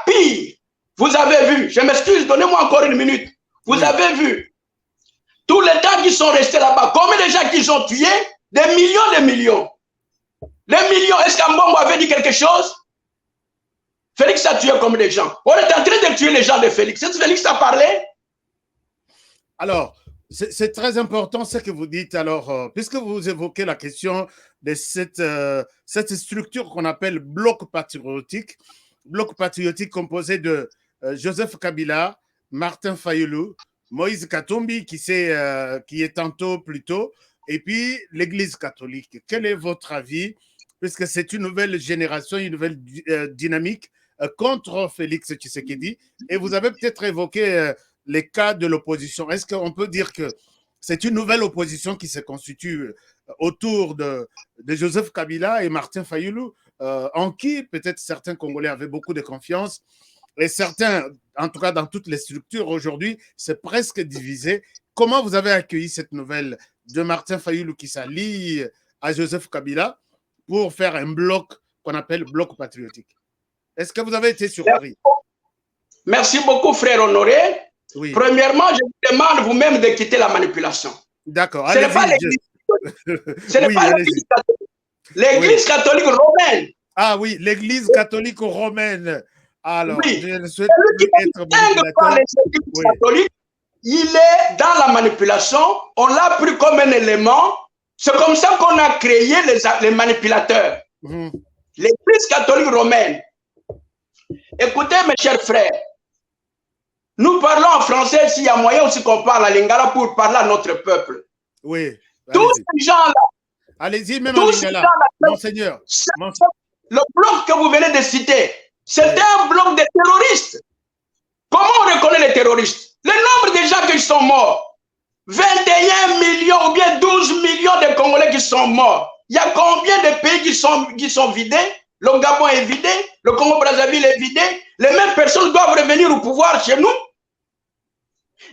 pire. Vous avez vu, je m'excuse, donnez-moi encore une minute. Vous avez vu tous les gens qui sont restés là-bas, combien de gens qu'ils ont tués? Des millions de millions. Les millions, est-ce qu'Ambongo avait dit quelque chose? Félix a tué comme des gens. On est en train de tuer les gens de Félix. Est-ce que Félix a parlé? Alors, c'est très important ce que vous dites. Alors, puisque vous évoquez la question de cette structure qu'on appelle bloc patriotique composé de Joseph Kabila, Martin Fayulu, Moïse Katumbi, qui est tantôt plus tôt, et puis l'Église catholique. Quel est votre avis, puisque c'est une nouvelle génération, une nouvelle dynamique contre Félix Tshisekedi, et vous avez peut-être évoqué les cas de l'opposition. Est-ce qu'on peut dire que c'est une nouvelle opposition qui se constitue autour de Joseph Kabila et Martin Fayulu, en qui peut-être certains Congolais avaient beaucoup de confiance, et certains, en tout cas dans toutes les structures aujourd'hui, c'est presque divisé. Comment vous avez accueilli cette nouvelle de Martin Fayulu qui s'allie à Joseph Kabila pour faire un bloc qu'on appelle bloc patriotique? Est-ce que vous avez été surpris? Merci beaucoup, frère Honoré. Oui. Premièrement, je vous demande vous-même de quitter la manipulation. D'accord. Ce n'est pas l'Église catholique. L'Église catholique romaine. Ah oui, l'Église catholique romaine. Alors, oui. Je souhaite être catholique, il est dans la manipulation. On l'a pris comme un élément. C'est comme ça qu'on a créé les manipulateurs. L'Église catholique romaine. Écoutez, mes chers frères, nous parlons en français s'il y a moyen aussi qu'on parle à lingala pour parler à notre peuple. Oui. Tous ces gens-là. Allez-y, même en lingala, monseigneur. Le bloc que vous venez de citer, c'est un bloc de terroristes. Comment on reconnaît les terroristes? Le nombre de gens qui sont morts. 21 millions ou bien 12 millions de Congolais qui sont morts. Il y a combien de pays qui sont vidés? Le Gabon est vidé, le Congo-Brazzaville est vidé. Les mêmes personnes doivent revenir au pouvoir chez nous.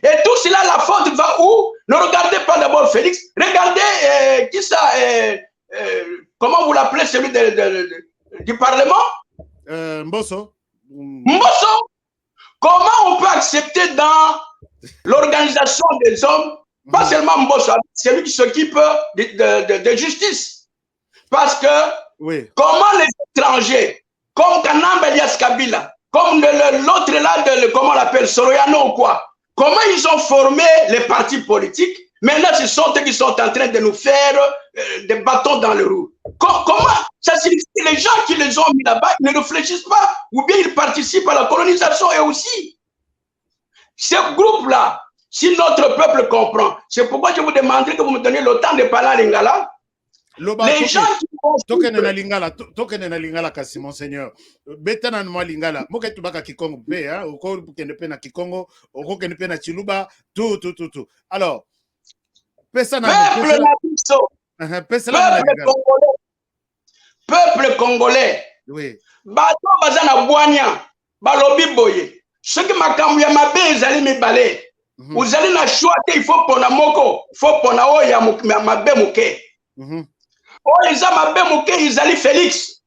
Et tout cela, la faute va où? Ne regardez pas d'abord Félix. Regardez qui ça comment vous l'appelez, celui du Parlement? Mbosso. Mbosso. Comment on peut accepter dans l'organisation des hommes, pas seulement Mbosso, celui qui s'occupe de justice? Parce que comment les étrangers, comme Kanamba Elias Kabila, comme l'autre là, comment on l'appelle, Soroyano ou quoi, comment ils ont formé les partis politiques? Maintenant, ce sont eux qui sont en train de nous faire des bâtons dans le roue. Comment ça signifie que les gens qui les ont mis là-bas ne réfléchissent pas, ou bien ils participent à la colonisation et aussi. Ce groupe-là, si notre peuple comprend, c'est pourquoi je vous demanderai que vous me donniez le temps de parler à Lingala. Les gens qui tokene na lingala kasi monseigneur betana na lingala moka tubaka kikongo pe hein oko kende pe na kikongo oko kende pe na chiluba tout alors peuple congolais oui bato bazana bwanya balobi boye soki makambo ya mabe ezali mibale uzali na choix te il faut pona moko faut pona oyo ya mabe moke oyo eza mabe moke ezali Félix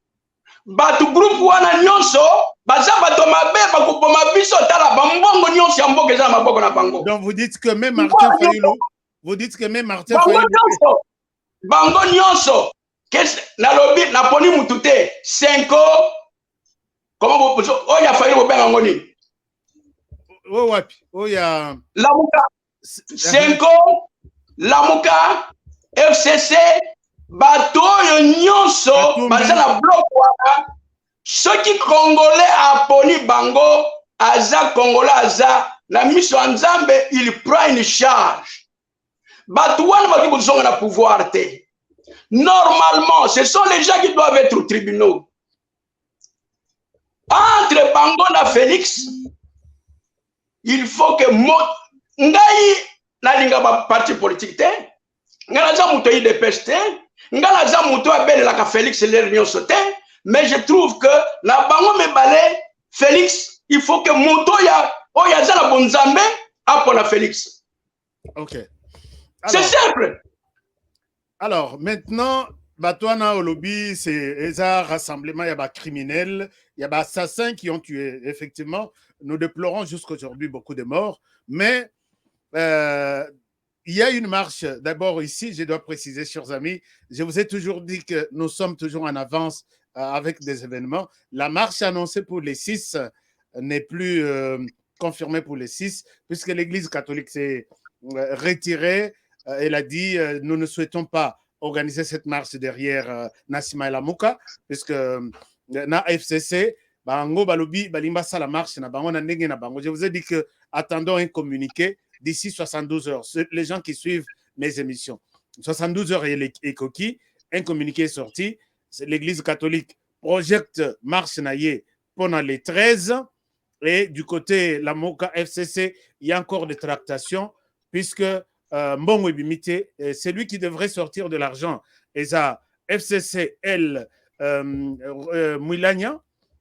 bato groupe wana nyonso baza bato mabe bakoboma biso tala bambongo nyonso ya mboka eza na maboko na bango. Donc vous dites que même Martin Fayulu bango nyonso nalobi naponi mutu te Senko comment oyo ya Fayulu bobenga ngo nini wapi oya Lamuka Senko Lamuka FCC bato oyo nyonso baza na bloc wana soki Congolais aponi bango aza Congolais aza na miso ya Nzambe il prend une charge. Bato wana baki bozonga na pouvoir te. Normalement, ce sont les gens qui doivent être au tribunal. Entre bango na Félix, il faut que ngai na linga ba parti politique te, ngala za muto yi de peste, ngala za muto abelela ka Félix l'union sote, mais je trouve que na bango mebale Félix, il faut que moto ya oya za na bonzambe apona Félix. OK. C'est simple. Alors, maintenant, Batouana au lobby, c'est un rassemblement, il y a des criminels, il y a des assassins qui ont tué. Effectivement, nous déplorons jusqu'à aujourd'hui beaucoup de morts, mais il y a une marche. D'abord ici, je dois préciser, chers amis, je vous ai toujours dit que nous sommes toujours en avance avec des événements. La marche annoncée pour les 6 n'est plus confirmée pour les 6, puisque l'Église catholique s'est retirée. Elle a dit nous ne souhaitons pas organiser cette marche derrière Nassima Elamuka, puisque na FCC, bango balobi balimba sa la marche na bango na ndenge na bango. Je vous ai dit que attendons un communiqué d'ici 72 heures. Les gens qui suivent mes émissions, 72 heures et coquille, un communiqué est sorti. L'Église catholique projette marche naïe pendant les 13, et du côté la Moka FCC, il y a encore des tractations, puisque Mbongo Ebimite, c'est lui qui devrait sortir de l'argent. Et ça, FCCL Mouilania,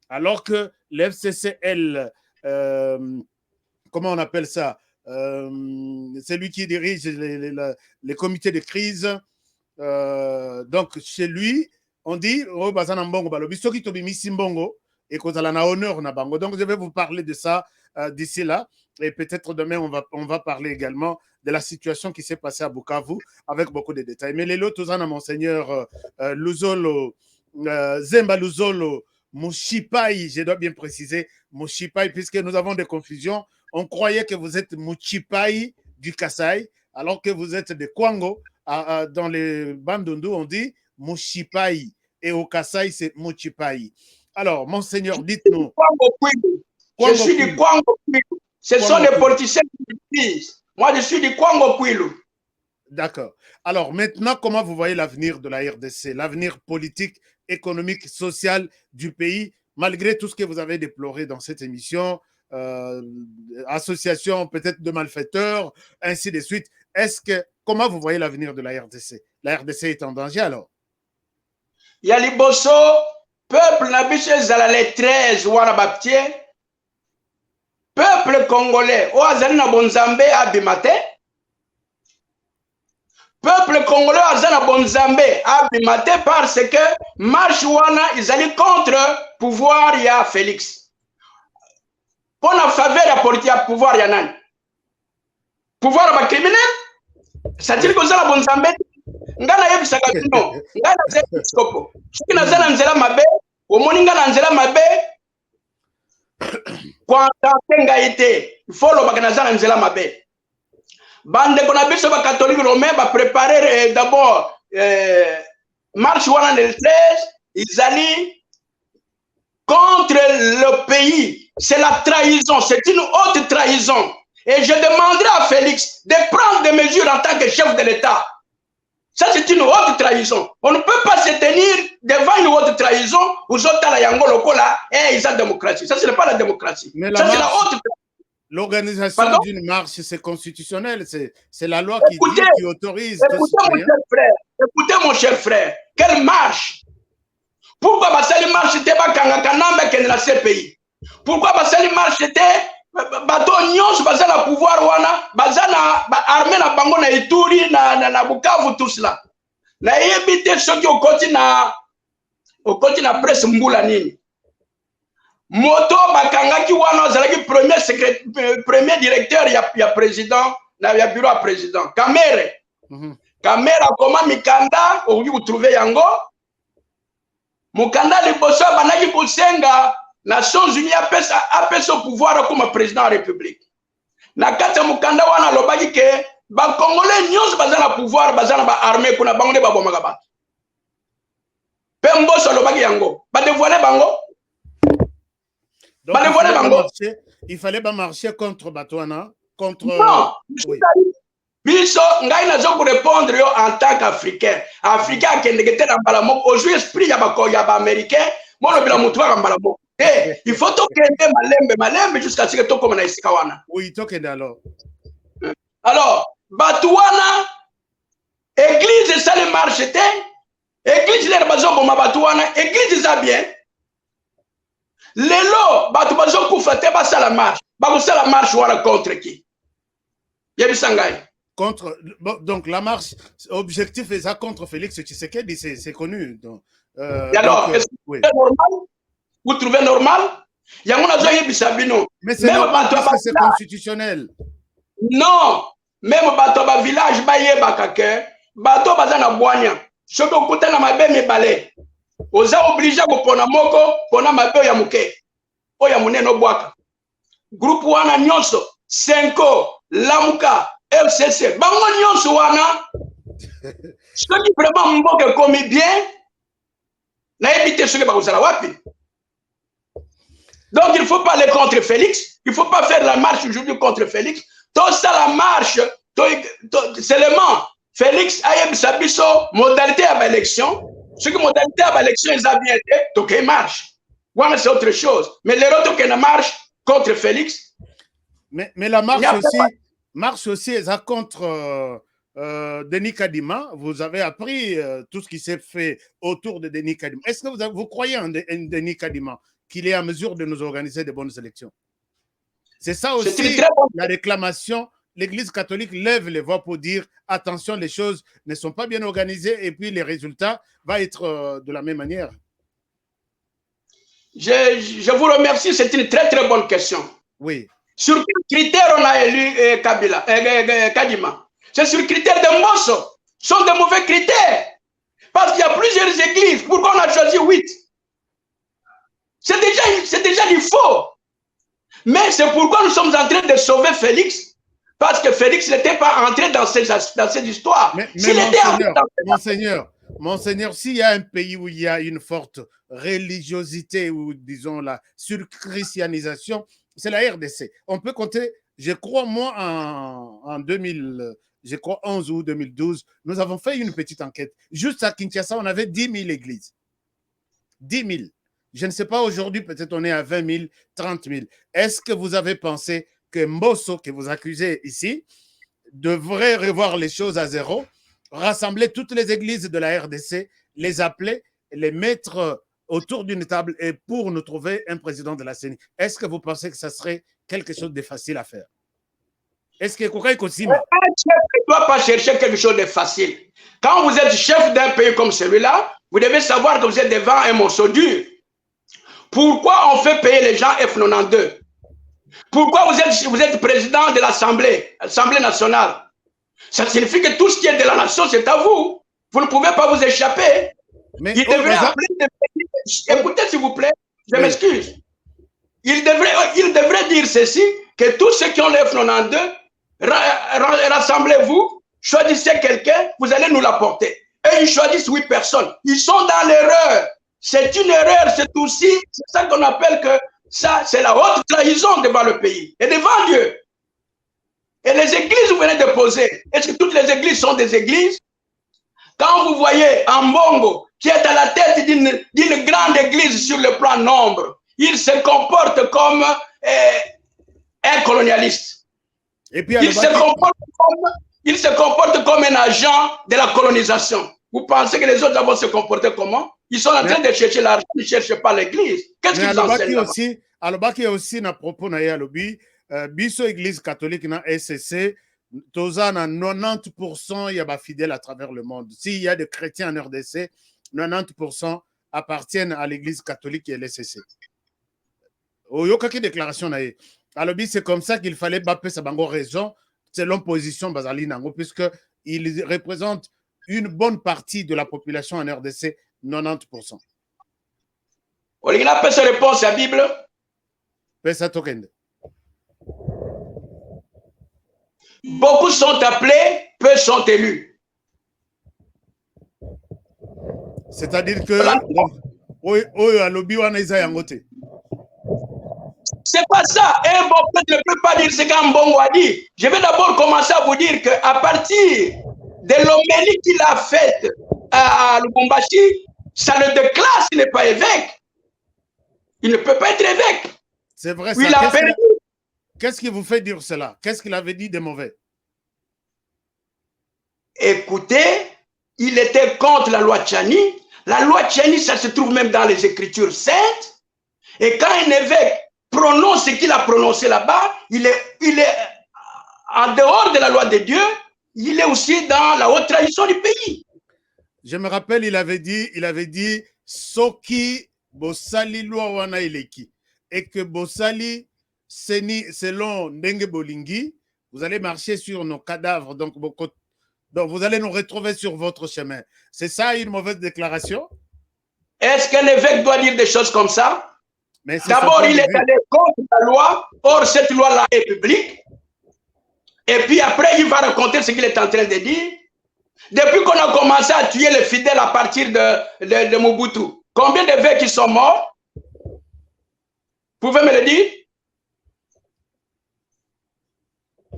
alors que l'FCCL, comment on appelle ça, c'est lui qui dirige les comités de crise. Donc, chez lui, on dit, oh, Bazana Mbongo Balobi, ce qui tobi Missi Mbongo, et qu'on a la honneur na bango. Donc, je vais vous parler de ça d'ici là. Et peut-être demain, on va parler également de la situation qui s'est passée à Bukavu avec beaucoup de détails. Mais les lots, tous en monseigneur Luzolo, Zemba Luzolo, Mouchipai, je dois bien préciser, Mouchipai, puisque nous avons des confusions. On croyait que vous êtes Mouchipai du Kasaï, alors que vous êtes de Kwango. Dans les Bandundu, on dit Mouchipai. Et au Kasaï, c'est Mouchipai. Alors, monseigneur, dites-nous. Je suis du Kwango Kwilu. Ce sont les politiciens qui disent. Moi, je suis du Kwango Kwilu. D'accord. Alors, maintenant, comment vous voyez l'avenir de la RDC, l'avenir politique, économique, social du pays, malgré tout ce que vous avez déploré dans cette émission, association peut-être de malfaiteurs, ainsi de suite. Comment vous voyez l'avenir de la RDC? La RDC est en danger alors? Il y a les Bosso, peuple n'habite à les 13 ou à Baptier. Peuple congolais, Oazana Bonzambe Abimate. Peuple congolais, Oazana Bonzambe Abimate parce que Marchouana, ils allaient contre pouvoir, il y a Félix. Pour la faveur, la politique, pouvoir, il y a nan. Pouvoir, il y a criminel. C'est-à-dire que Oazana Bonzambe, Ngana Yeb Sagatino, Ngana Zepiskopo, Chikina Nzela Mabe, Omoninga Nzela Mabe. Quand il faut le nzela mabe. Bande qu'on a besoin de catholique romain va préparer d'abord marche wana le 13, ils allaient contre le pays. C'est la trahison, c'est une haute trahison. Et je demanderai à Félix de prendre des mesures en tant que chef de l'État. Ça, c'est une haute trahison. On ne peut pas se tenir devant une haute trahison aux autres à la Yango Lokola et ils ont la démocratie. Ça, ce n'est pas la démocratie. Mais ça, c'est la haute trahison. L'organisation d'une marche, c'est constitutionnel. C'est la loi qui autorise. Écoutez, mon cher frère, quelle marche? Pourquoi Bassali marche était Kangakanamba qui est dans ce pays? Pourquoi Bassali marche était bato nyonso baza na pouvoir wana baza na armée na bango na Ituri na Bukavu tout cela na yebite soki okoti na presse mbula nini moto bakangaki wana azalaki premier directeur ya président na ya bureau ya président Kamere Kamera koma mikanda okoki kutrouve yango mukanda liboso banaki kosenga Nations Unies apesa au pouvoir comme président de la République. Na kata mukanda wana lobaki ke ba Congolais nyonso baza na pouvoir baza na ba armée kuna bango ne ba bomaka ba. Pembo so lobaki yango. Ba dévoiler bango. Ba dévoiler bango. Il fallait pas marcher contre Batouana, contre non. Oui. Biso ngai nazo ko répondre yo en tant qu'Africain. Africain kende kete na balamo aujourd'hui esprit ya ba américain, moi le bila mutu ba balamo. Il faut que malembe jusqu'à ce que tu comme na oui, tokende alors. Alors, Batouana, église ça le marché, église Hitler bazoboma bato wana église eza bien lelo bato bazokufa te basala marche bakosala marche wana contre qui yebisa ngai contre donc la marche objectif est ça contre Félix Tshisekedi, c'est connu donc alors est-ce que c'est normal vous trouvez normal yango nazoyebisa bino mais c'est normal parce que c'est constitutionnel non même bato ba village bayebaka ke bato baza na bwanya soki okutana mabe mibale oza oblige kopona moko pona mabe ya moke oya munene obwaka groupe wana nyonso Senko Lamuka FCC bango nyonso wana soki vraiment mboka komi bien na éviter soki bakozala wapi. Donc il faut pas aller contre Félix, il faut pas faire la marche aujourd'hui contre Félix. Tout ça la marche seulement Félix ayebisa biso modalité à l'élection, ce que modalité à l'élection ils a bien été donc il marche. Voilà c'est autre chose. Mais les autres qui ne marche contre Félix. Mais la marche aussi ça contre Denis Kadima. Vous avez appris tout ce qui s'est fait autour de Denis Kadima. Est-ce que vous croyez en Denis Kadima qu'il est à mesure de nous organiser de bonnes élections? C'est ça aussi la réclamation. L'Église catholique lève les voix pour dire attention, les choses ne sont pas bien organisées et puis les résultats vont être de la même manière. Je vous remercie, c'est une très très bonne question. Oui. Sur quels critères on a élu Kadima? C'est sur critères de Mbosso. Ce sont de mauvais critères. Parce qu'il y a plusieurs églises. Pourquoi on a choisi 8? C'est déjà du faux. Mais c'est pourquoi nous sommes en train de sauver Félix. Parce que Félix n'était pas entré dans cette histoire. Mais Monseigneur, s'il y a un pays où il y a une forte religiosité ou disons la surchristianisation, c'est la RDC. On peut compter, je crois moi en 2011 ou 2012, nous avons fait une petite enquête. Juste à Kinshasa, on avait 10 000 églises. 10 000. Je ne sais pas aujourd'hui, peut-être on est à 20 000, 30 000. Est-ce que vous avez pensé que Mbosso, que vous accusez ici, devrait revoir les choses à zéro, rassembler toutes les églises de la RDC, les appeler, les mettre autour d'une table et pour nous trouver un président de la CENI? Est-ce que vous pensez que ça serait quelque chose de facile à faire? Est-ce que quelqu'un aussi un chef ne doit pas chercher quelque chose de facile. Quand vous êtes chef d'un pays comme celui-là, vous devez savoir que vous êtes devant un morceau dur. Pourquoi on fait payer les gens F92? Pourquoi vous êtes président de l'Assemblée nationale? Ça signifie que tout ce qui est de la nation, c'est à vous. Vous ne pouvez pas vous échapper. Mais il devrait appeler écoutez s'il vous plaît, je m'excuse. Il devrait dire ceci, que tous ceux qui ont le F92, rassemblez-vous, choisissez quelqu'un, vous allez nous l'apporter. Et ils choisissent 8 personnes. Ils sont dans l'erreur. C'est une erreur, c'est aussi, c'est ça qu'on appelle que ça, c'est la haute trahison devant le pays et devant Dieu. Et les églises, vous venez de poser, est-ce que toutes les églises sont des églises? Quand vous voyez Ambongo, qui est à la tête d'une grande église sur le plan nombre, il se comporte comme un colonialiste. Et puis, il se comporte comme un agent de la colonisation. Vous pensez que les autres vont se comporter comment? Ils sont en train de chercher l'argent, ils ne cherchent pas l'église. Qu'est-ce qu'ils enseignent là-bas? Alors, il y a aussi un propos à l'Obi, Biso Église catholique na SCC, Toza na 90% il y a fidèles à travers le monde. S'il y a des chrétiens en RDC, 90% appartiennent à l'Église catholique et l'SCC. Oyokaki déclaration na ye. Alors, c'est comme ça qu'il fallait bapper sa bango raison, selon position Bazali Nango, puisqu'il représente une bonne partie de la population en RDC, 90%. Il a fait sa réponse à la Bible. Beaucoup sont appelés, peu sont élus. C'est-à-dire que c'est pas ça. Un bon peuple ne peut pas dire ce qu'un bon a dit. Je vais d'abord commencer à vous dire qu'à partir de l'homélie qu'il a faite à Lubumbashi, ça le déclasse, il n'est pas évêque. Il ne peut pas être évêque. C'est vrai, il a perdu. Qu'est-ce qui vous fait dire cela? Qu'est-ce qu'il avait dit de mauvais? Écoutez, il était contre la loi Tchani. La loi tchénie, ça se trouve même dans les Écritures saintes. Et quand un évêque prononce ce qu'il a prononcé là-bas, il est en dehors de la loi de Dieu, il est aussi dans la haute tradition du pays. Je me rappelle, il avait dit, Soki Bosali loi wana ileki. Et que Bosali, selon Ndenge Bolingi, vous allez marcher sur nos cadavres, donc vous allez nous retrouver sur votre chemin. C'est ça une mauvaise déclaration? Est-ce qu'un évêque doit dire des choses comme ça? D'abord, il est allé contre la loi, or cette loi-là est publique. Et puis après, il va raconter ce qu'il est en train de dire. Depuis qu'on a commencé à tuer les fidèles à partir de Mobutu, combien d'évêques qui sont morts? Pouvez me le dire?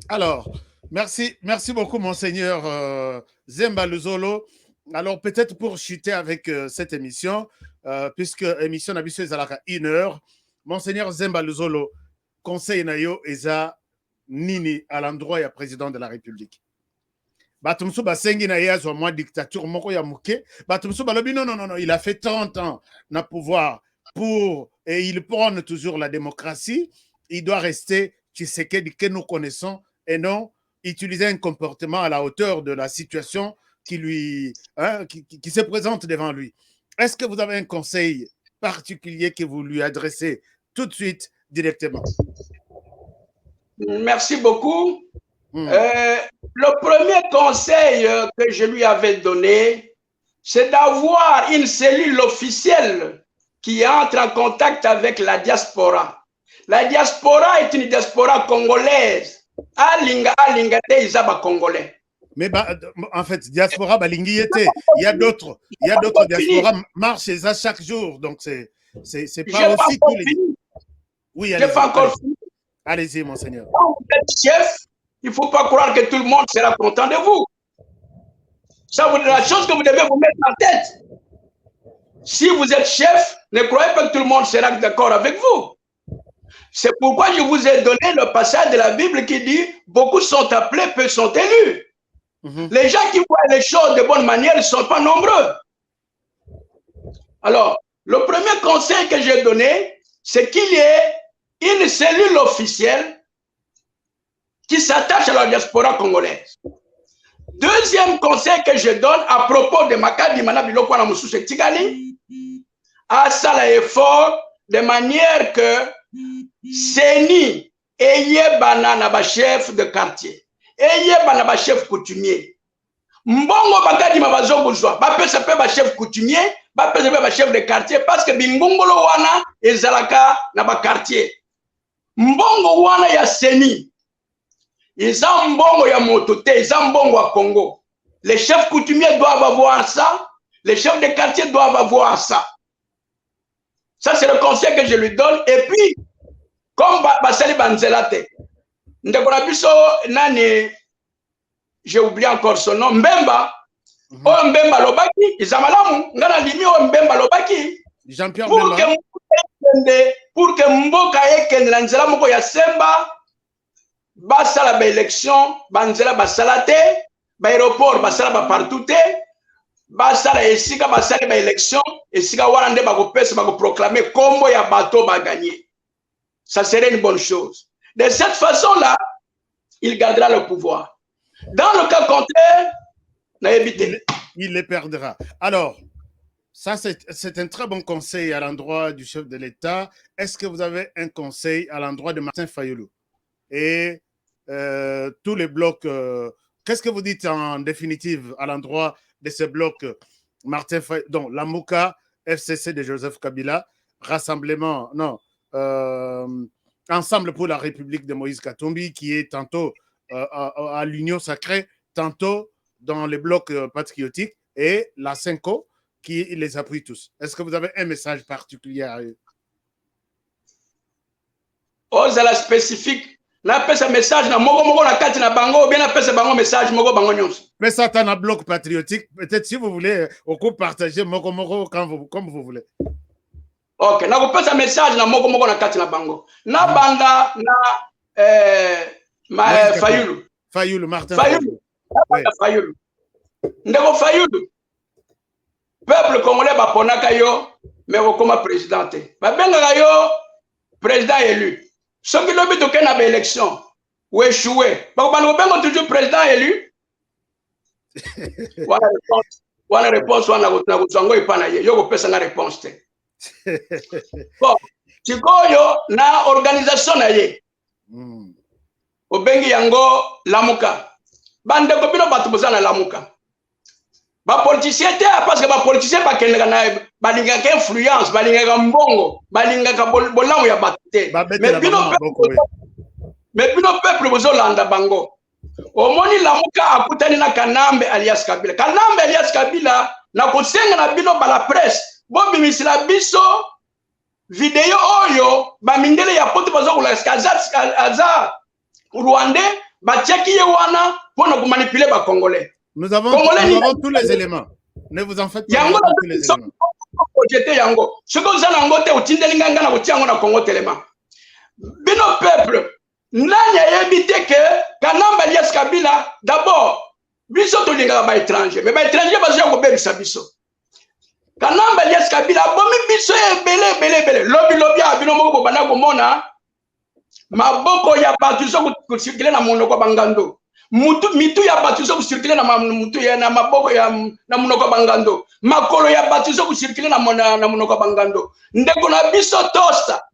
Alors, merci beaucoup, Monseigneur Zemba Luzolo. Alors, peut-être pour chuter avec cette émission, puisque l'émission d'habitude est à 1 heure, Monseigneur Zemba Luzolo, conseil nayo eza nini à l'endroit du président de la République. Batumsu basengi na yazo moi dictature moko ya muke. Batumsu balobi non, il a fait 30 ans na pouvoir et il prône toujours la démocratie. Il doit rester Tshisekedi que nous connaissons et non utiliser un comportement à la hauteur de la situation qui se présente devant lui. Est-ce que vous avez un conseil particulier que vous lui adressez tout de suite directement? Merci beaucoup. Le premier conseil que je lui avais donné, c'est d'avoir une cellule officielle qui entre en contact avec la diaspora. La diaspora est une diaspora congolaise. Alinga te izaba congolais. Mais en fait, diaspora balingi était. Il y a d'autres diasporas marchent ça chaque jour, donc c'est pas aussi tous les. Oui, allez-y. Pas encore fini. Allez-y, Monseigneur. Quand vous êtes chef, il ne faut pas croire que tout le monde sera content de vous. Ça, c'est la chose que vous devez vous mettre en tête. Si vous êtes chef, ne croyez pas que tout le monde sera d'accord avec vous. C'est pourquoi je vous ai donné le passage de la Bible qui dit « Beaucoup sont appelés, peu sont élus ». Les gens qui voient les choses de bonne manière ne sont pas nombreux. Alors, le premier conseil que j'ai donné, c'est qu'il y ait une cellule officielle qui s'attache à la diaspora congolaise. Deuxième conseil que je donne à propos de Makadi Manabiloko na Musuche Tigani, à ça l'effort de manière que Seni eye banana ba chef de quartier, eye banana ba chef coutumier. Mbongo Makadi mabazo bourgeois, ba pesa pe ba chef coutumier, ba pesa pe ba chef de quartier parce que bingongolo wana ezalaka na ba quartier. Mbongo wana ya Seni. Ils ont mbongo ya motote, ils ont mbongo à Congo. Les chefs coutumiers doivent avoir ça, les chefs de quartier doivent avoir ça. Ça, c'est le conseil que je lui donne. Et puis, comme Basali Banzelate, j'ai oublié encore son nom, Mbemba, Mbemba Lobaki, Izamalamu, Ngana Limi, Mbemba Lobaki. Jean-Pierre Mbemba. Pour que Mboka Eken, Lanzela Moko ya Semba, basala ba élection banzela basala te ba aéroport basala ba partout te basala esika basala ba élection esika wana nde ba ko pesa ba ko proclamer kombo ya bateau ba gagner. Ça serait une bonne chose. De cette façon-là, il gardera le pouvoir. Dans le cas contraire, il les perdra. Alors, ça c'est un très bon conseil à l'endroit du chef de l'État. Est-ce que vous avez un conseil à l'endroit de Martin Fayulu et tous les blocs, qu'est-ce que vous dites en définitive à l'endroit de ces blocs Martin Fayulu, donc la Mouka, FCC de Joseph Kabila, Rassemblement, Ensemble pour la République de Moïse Katumbi, qui est tantôt à l'Union Sacrée, tantôt dans les blocs patriotiques, et la Cinco qui les appuie tous. Est-ce que vous avez un message particulier à eux? La spécifique. Na pesa message na moko na kati na bango bien na pesa bango message moko bango nyonso. Mais ça t'en a bloc patriotique, peut-être si vous voulez au coup partager moko comme vous voulez. OK, na ko pesa message na moko na kati na bango. Na banda na Fayulu Martin Fayulu. Fayulu. Ndeko Fayulu. peuple congolais baponaka yo mais okoma président te babengaka yo président élu soki lobi toke na baélection ou échoué bakobanda kobenga toujours président élu wana réponse wana na kozwango epa na ye yo kopesa nga réponse te bon sikoyo na organisation na ye obengi yango lamuka bandeko bino bato boza na lamuka bapoliticien te parce que bapoliticien bakendeka na balingaka influence balingaka mbongo balingaka bolamu ya bato te mais bino peuple bozolanda bango omoni lamuka akutani na Kanambe alias Kabila na kosenga na bino bala presse bobimisila biso video oyo bamindele ya poto bazokolakisa aza Rwandais batiaki ye wana mpona komanipuler ba Congolais. Nous avons tous les éléments. Ne vous en faites pas. Yango tous les éléments. J'étais yango. Ce que vous avez ngote utindeli nganga na kotiango na Congo telema. Bino peuple nani ayebite que Kanamba alias Kabila d'abord biso to linga ba étranger mais ba étranger bazo ko bebisa biso. Kanamba alias Kabila bomi biso belé lobi abino moko bana ko mona maboko ya batu zo ko circuler na monoko bangando. Mitu ya batu zo kucirculer na mutu ya na maboko ya na munoko bangando makolo ya batu zo kucirculer na munoko bangando ndeko na biso tosta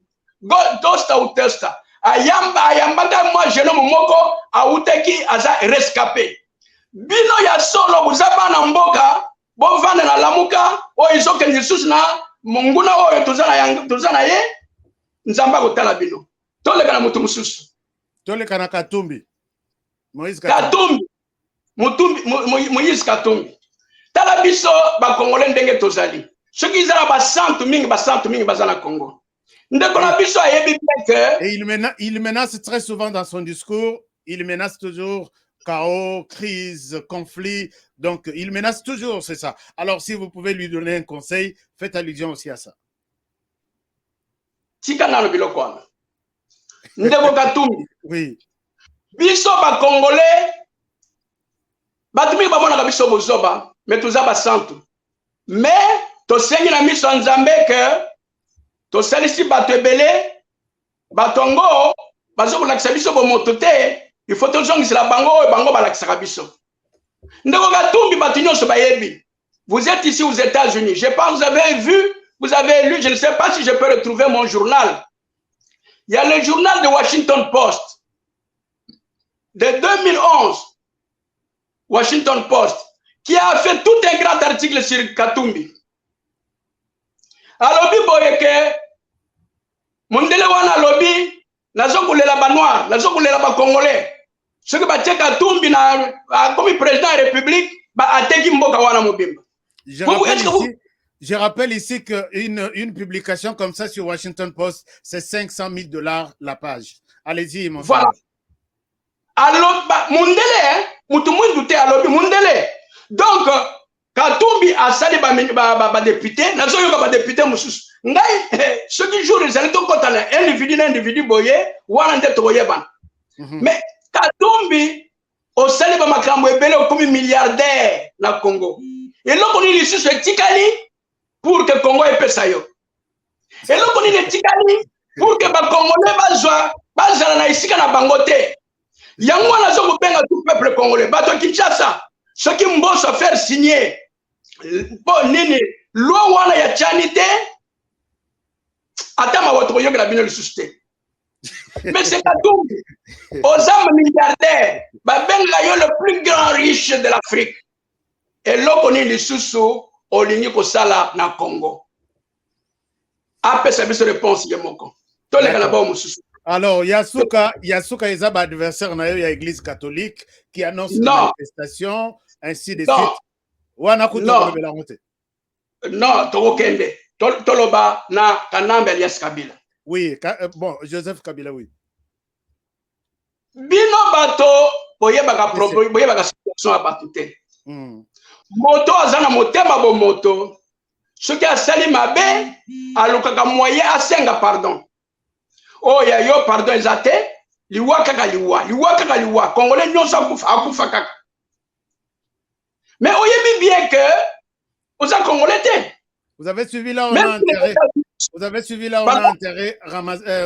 ou testa ayamba da moi jeune moko auteki aza rescapé bino ya solo buzaba na mboka bo vana na lamuka o izoke nisusu na munguna oyo tuzana ye nzamba kotala bino toleka na mutu mususu toleka na Katumbi Moïse Katumbi Moïse Katumbi tala biso ba Congolais ndenge tozali soki izala ba santu mingi bazana Congo ndeko na biso ayebi que et il menace très souvent dans son discours, il menace toujours chaos, crise, conflit, donc il menace toujours, c'est ça. Alors si vous pouvez lui donner un conseil, faites allusion aussi à ça. Tika na biloko wana ndeko Katumbi oui biso ba Congolais batumi ba mona biso bozoba mais tuza ba santu mais to sengi na miso nzambe que to salisi bato ebele batongo bazo kolakisa biso bo moto te il faut to zongisa bango balakisa biso ndeko Katumbi bato nyonso bayebi vous êtes ici aux États-Unis je pense vous avez lu je ne sais pas si je peux retrouver mon journal il y a le journal de Washington Post de 2011, Washington Post, qui a fait tout un grand article sur Katumbi. Alors, boyeke, mondele wana lobi, nazo kulela ba noir, nazo kulela ba congolais. Ce que ba Katumbi na comme président de la République, ba ateki mboka wana mobimba. Je rappelle ici qu'une publication comme ça sur Washington Post, c'est $500,000 la page. Allez-y, mon frère. Voilà. Alors, mundele, mutu mwindu te alobi mundele. Donc, Katumbi a sali ba député, nazo yoka ba député mususu. Ngai, ce qui joue les alito kotana, individu boye, wana nde toye ban. Mais Katumbi, au sali ba makambo ebele okomi milliardaire na Congo. Et là, on est sur ce tikali pour que Congo ait pesayo. Et là, on est tikali pour que ba Congolais bazala na isika na bangote. Yango wana zo kubenga tout peuple congolais bato Kinshasa ce qui mboso faire signer bon nini loi wana ya chanité atama watu yoga la bino le susté mais c'est Katumbi aux hommes milliardaires babenga yo le plus grand riche de l'Afrique et lokoni lisusu olingi ko sala na Congo après ça biso réponse yemoko to le kana ba mususu. Alors, Yasuka est adversaire de l'Église catholique qui annonce une manifestation, ainsi de suite. Non, Tokende. Toloba na Kanamba alias Kabila. Oui, bon, Joseph Kabila, oui. Bino bato, boyebaka situation à batute. Moto azana motema bo moto. Ce qui a sali mabe, alukaka moyen asenga pardon. Oh ya yo pardon ezate liwa kaka liwa Congolais nyonso akufa kaka mais oyebi bien que Aux Congolais. Vous avez suivi là où on a enterré. Vous avez suivi là où on a enterré.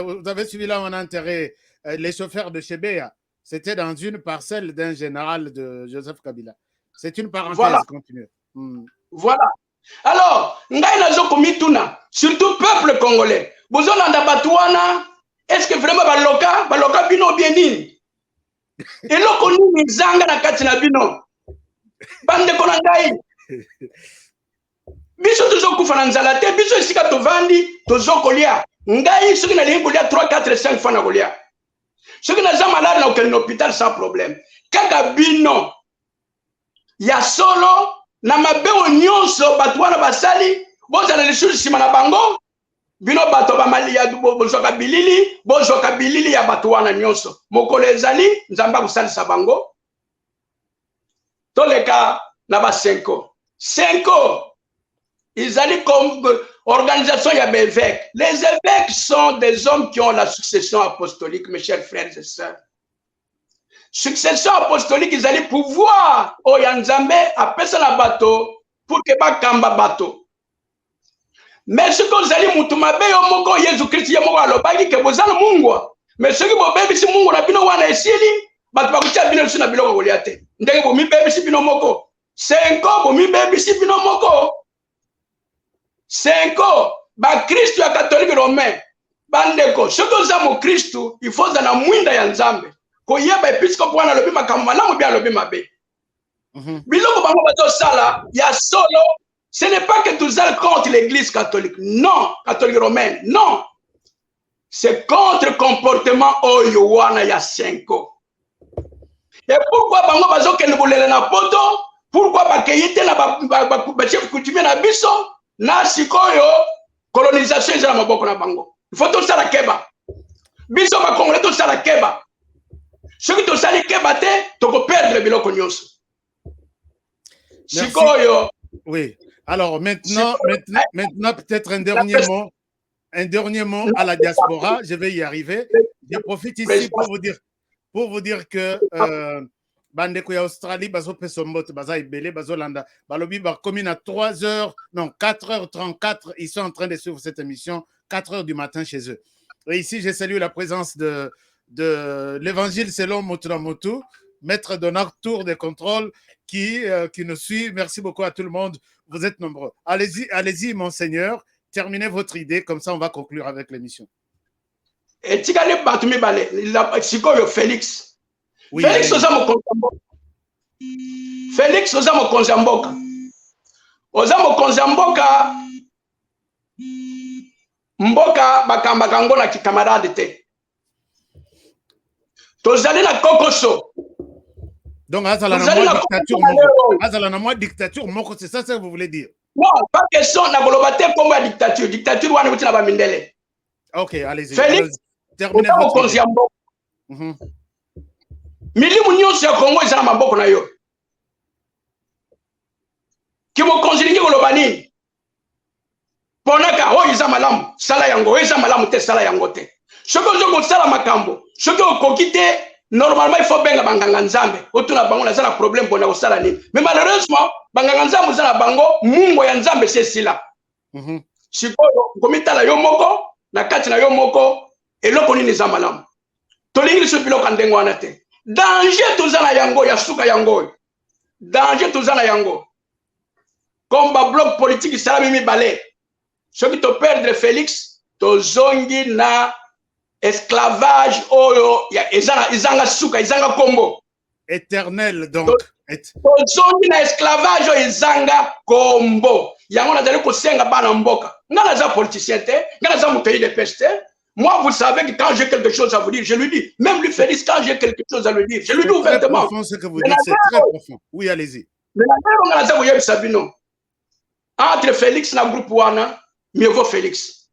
Vous avez suivi là où on a enterré les chauffeurs de Chebea. C'était dans une parcelle d'un général de Joseph Kabila. C'est une parenthèse. Voilà. Continue. Voilà. Alors, ngai nazo komituna, surtout peuple congolais. Bozolanda batuana, est-ce que vraiment baloka bino bien nini? Eloko nini zanga na kati na bino? Bande kona ngai. Biso tozo kufa na nzala te, biso esika tovandi, tozo kolia. Ngai soki na lingi kolia 3 4 5 fois na kolia. Soki naza malade na okende hôpital sans problème. Kaka bino ya solo na mabeo nyonso bato wana basali bozala lisusu nsima na bango bino bato bamali ya bozwaka bilili ya bato wana nyonso mokolo ezali nzambe akosalisa bango toleka na ba 5 ezali comme organisation ya évêques. Les évêques sont des hommes qui ont la succession apostolique, mes chers frères et sœurs. Succession apostolique, ils allaient pouvoir oyanzambe apesa na bato pour que bakamba bato. Mais ce que vous allez mutumabe yo moko Yesu Christ ye moko alobaki ke bozana mungwa. Mais ce que bo bebi si mungu na bino wana esili bato bakutia bino sina biloko goliate. Ndenge bo mi bebi si bino moko. 5 bo mi bebi si bino moko. 5 ba Kristo ya catholique romain. Bandeko, ce que vous avez Christ, il faut dans mwinda ya nzambe. Koyeba episcope wana lobi makambo malamu bia lobi mabe. Biloko bango bazo sala ya solo, ce n'est pas que tous allent contre l'église catholique. Non, catholique romaine. Non. C'est contre le comportement oyo wana ya 5. Et pourquoi bango bazo kende bolele na poto? Pourquoi bakeyite na ba chef coutumier na biso? Na sikoyo colonisation ezala maboko na bango. Il faut tout ça la keba. Biso ba congolais tout ça la keba. Ceux qui te salent keba te, tu peux perdre biloko nyonso. Sikoyo. Oui. Alors maintenant peut-être un dernier mot à la diaspora. Je vais y arriver. Je profite ici pour vous dire que bandeko ya Australie bazo pesombote baza ibele bazo landa balobi ba commune à 4h34 ils sont en train de suivre cette émission 4h du matin chez eux. Et ici je salue la présence de l'évangile selon Motu, maître Donald Tour de contrôle qui nous suit. Merci beaucoup à tout le monde. Vous êtes nombreux. Allez-y, monseigneur. Terminez votre idée. Comme ça, on va conclure avec l'émission. Et Tigale Batumi Bale, Sikoyo Félix. Oui, Félix Ozamo Konzamboka. Ozamo Konzamboka. Mboka bakamba kango na kikamarade te. Tozali na kokoso. Donc, Azala na moi dictature, moko, c'est ça que vous voulez dire? Non, pas question na golobate comme la dictature. Dictature wana wuti na ba mindele. Ok, allez-y. Félix, terminez votre idée. Milimu nyonso ya Congo ezana maboko na yo. Kimo konzilingi golobani. Ponaka ho iza malamu, sala yango, iza malamu te sala yango te. Soki ozo sala makambo, soki okokite normalement il faut benga banganga nzambe. Otuna bango na sala problème pona osala nini. Mais malheureusement, banganga nzambe sala bango mungo ya nzambe c'est sila. Sikoyo komitala yo moko, na kati na yo moko, eloko nini za malamu. Tolingi so biloko ndengo wana te. Danger tozana yango ya suka yango. Danger tozana yango. Comme ba bloc politique sala mimi balé. Ceux qui te perdent Félix, to zongi na esclavage oyo ya izanga suka izanga Congo. Éternel donc. To zongi na esclavage oyo izanga Congo. Yango na dali ko senga bana mboka. Ngana za politicien te, ngana za muteyi de peste. Moi, vous savez que quand j'ai quelque chose à vous dire, je lui dis. Même lui, Félix, quand j'ai quelque chose à lui dire, je lui dis ouvertement. C'est profond ce que vous dites, c'est très profond. Oui, allez-y. Mais entre Félix et le groupe Wana, mieux vaut Félix.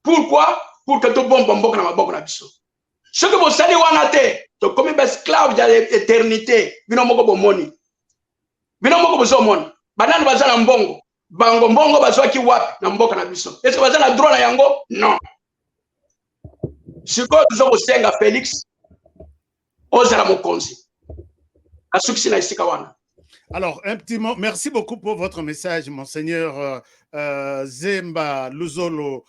Pourquoi? Pour que tout bon bon na maboko na biso. Ce que vous savez Wana te, to comme esclave de l'éternité, bino moko bomoni. Bino moko bozomona. Banani bazana mbongo. Bango mbongo bazwaki wapi na mboka na biso. Est-ce que bazana droit na yango? Non. Si vous avez Félix, ozala mokonzi. Asuki na isika wana. Alors, un petit mot. Merci beaucoup pour votre message, Monseigneur Zemba Luzolo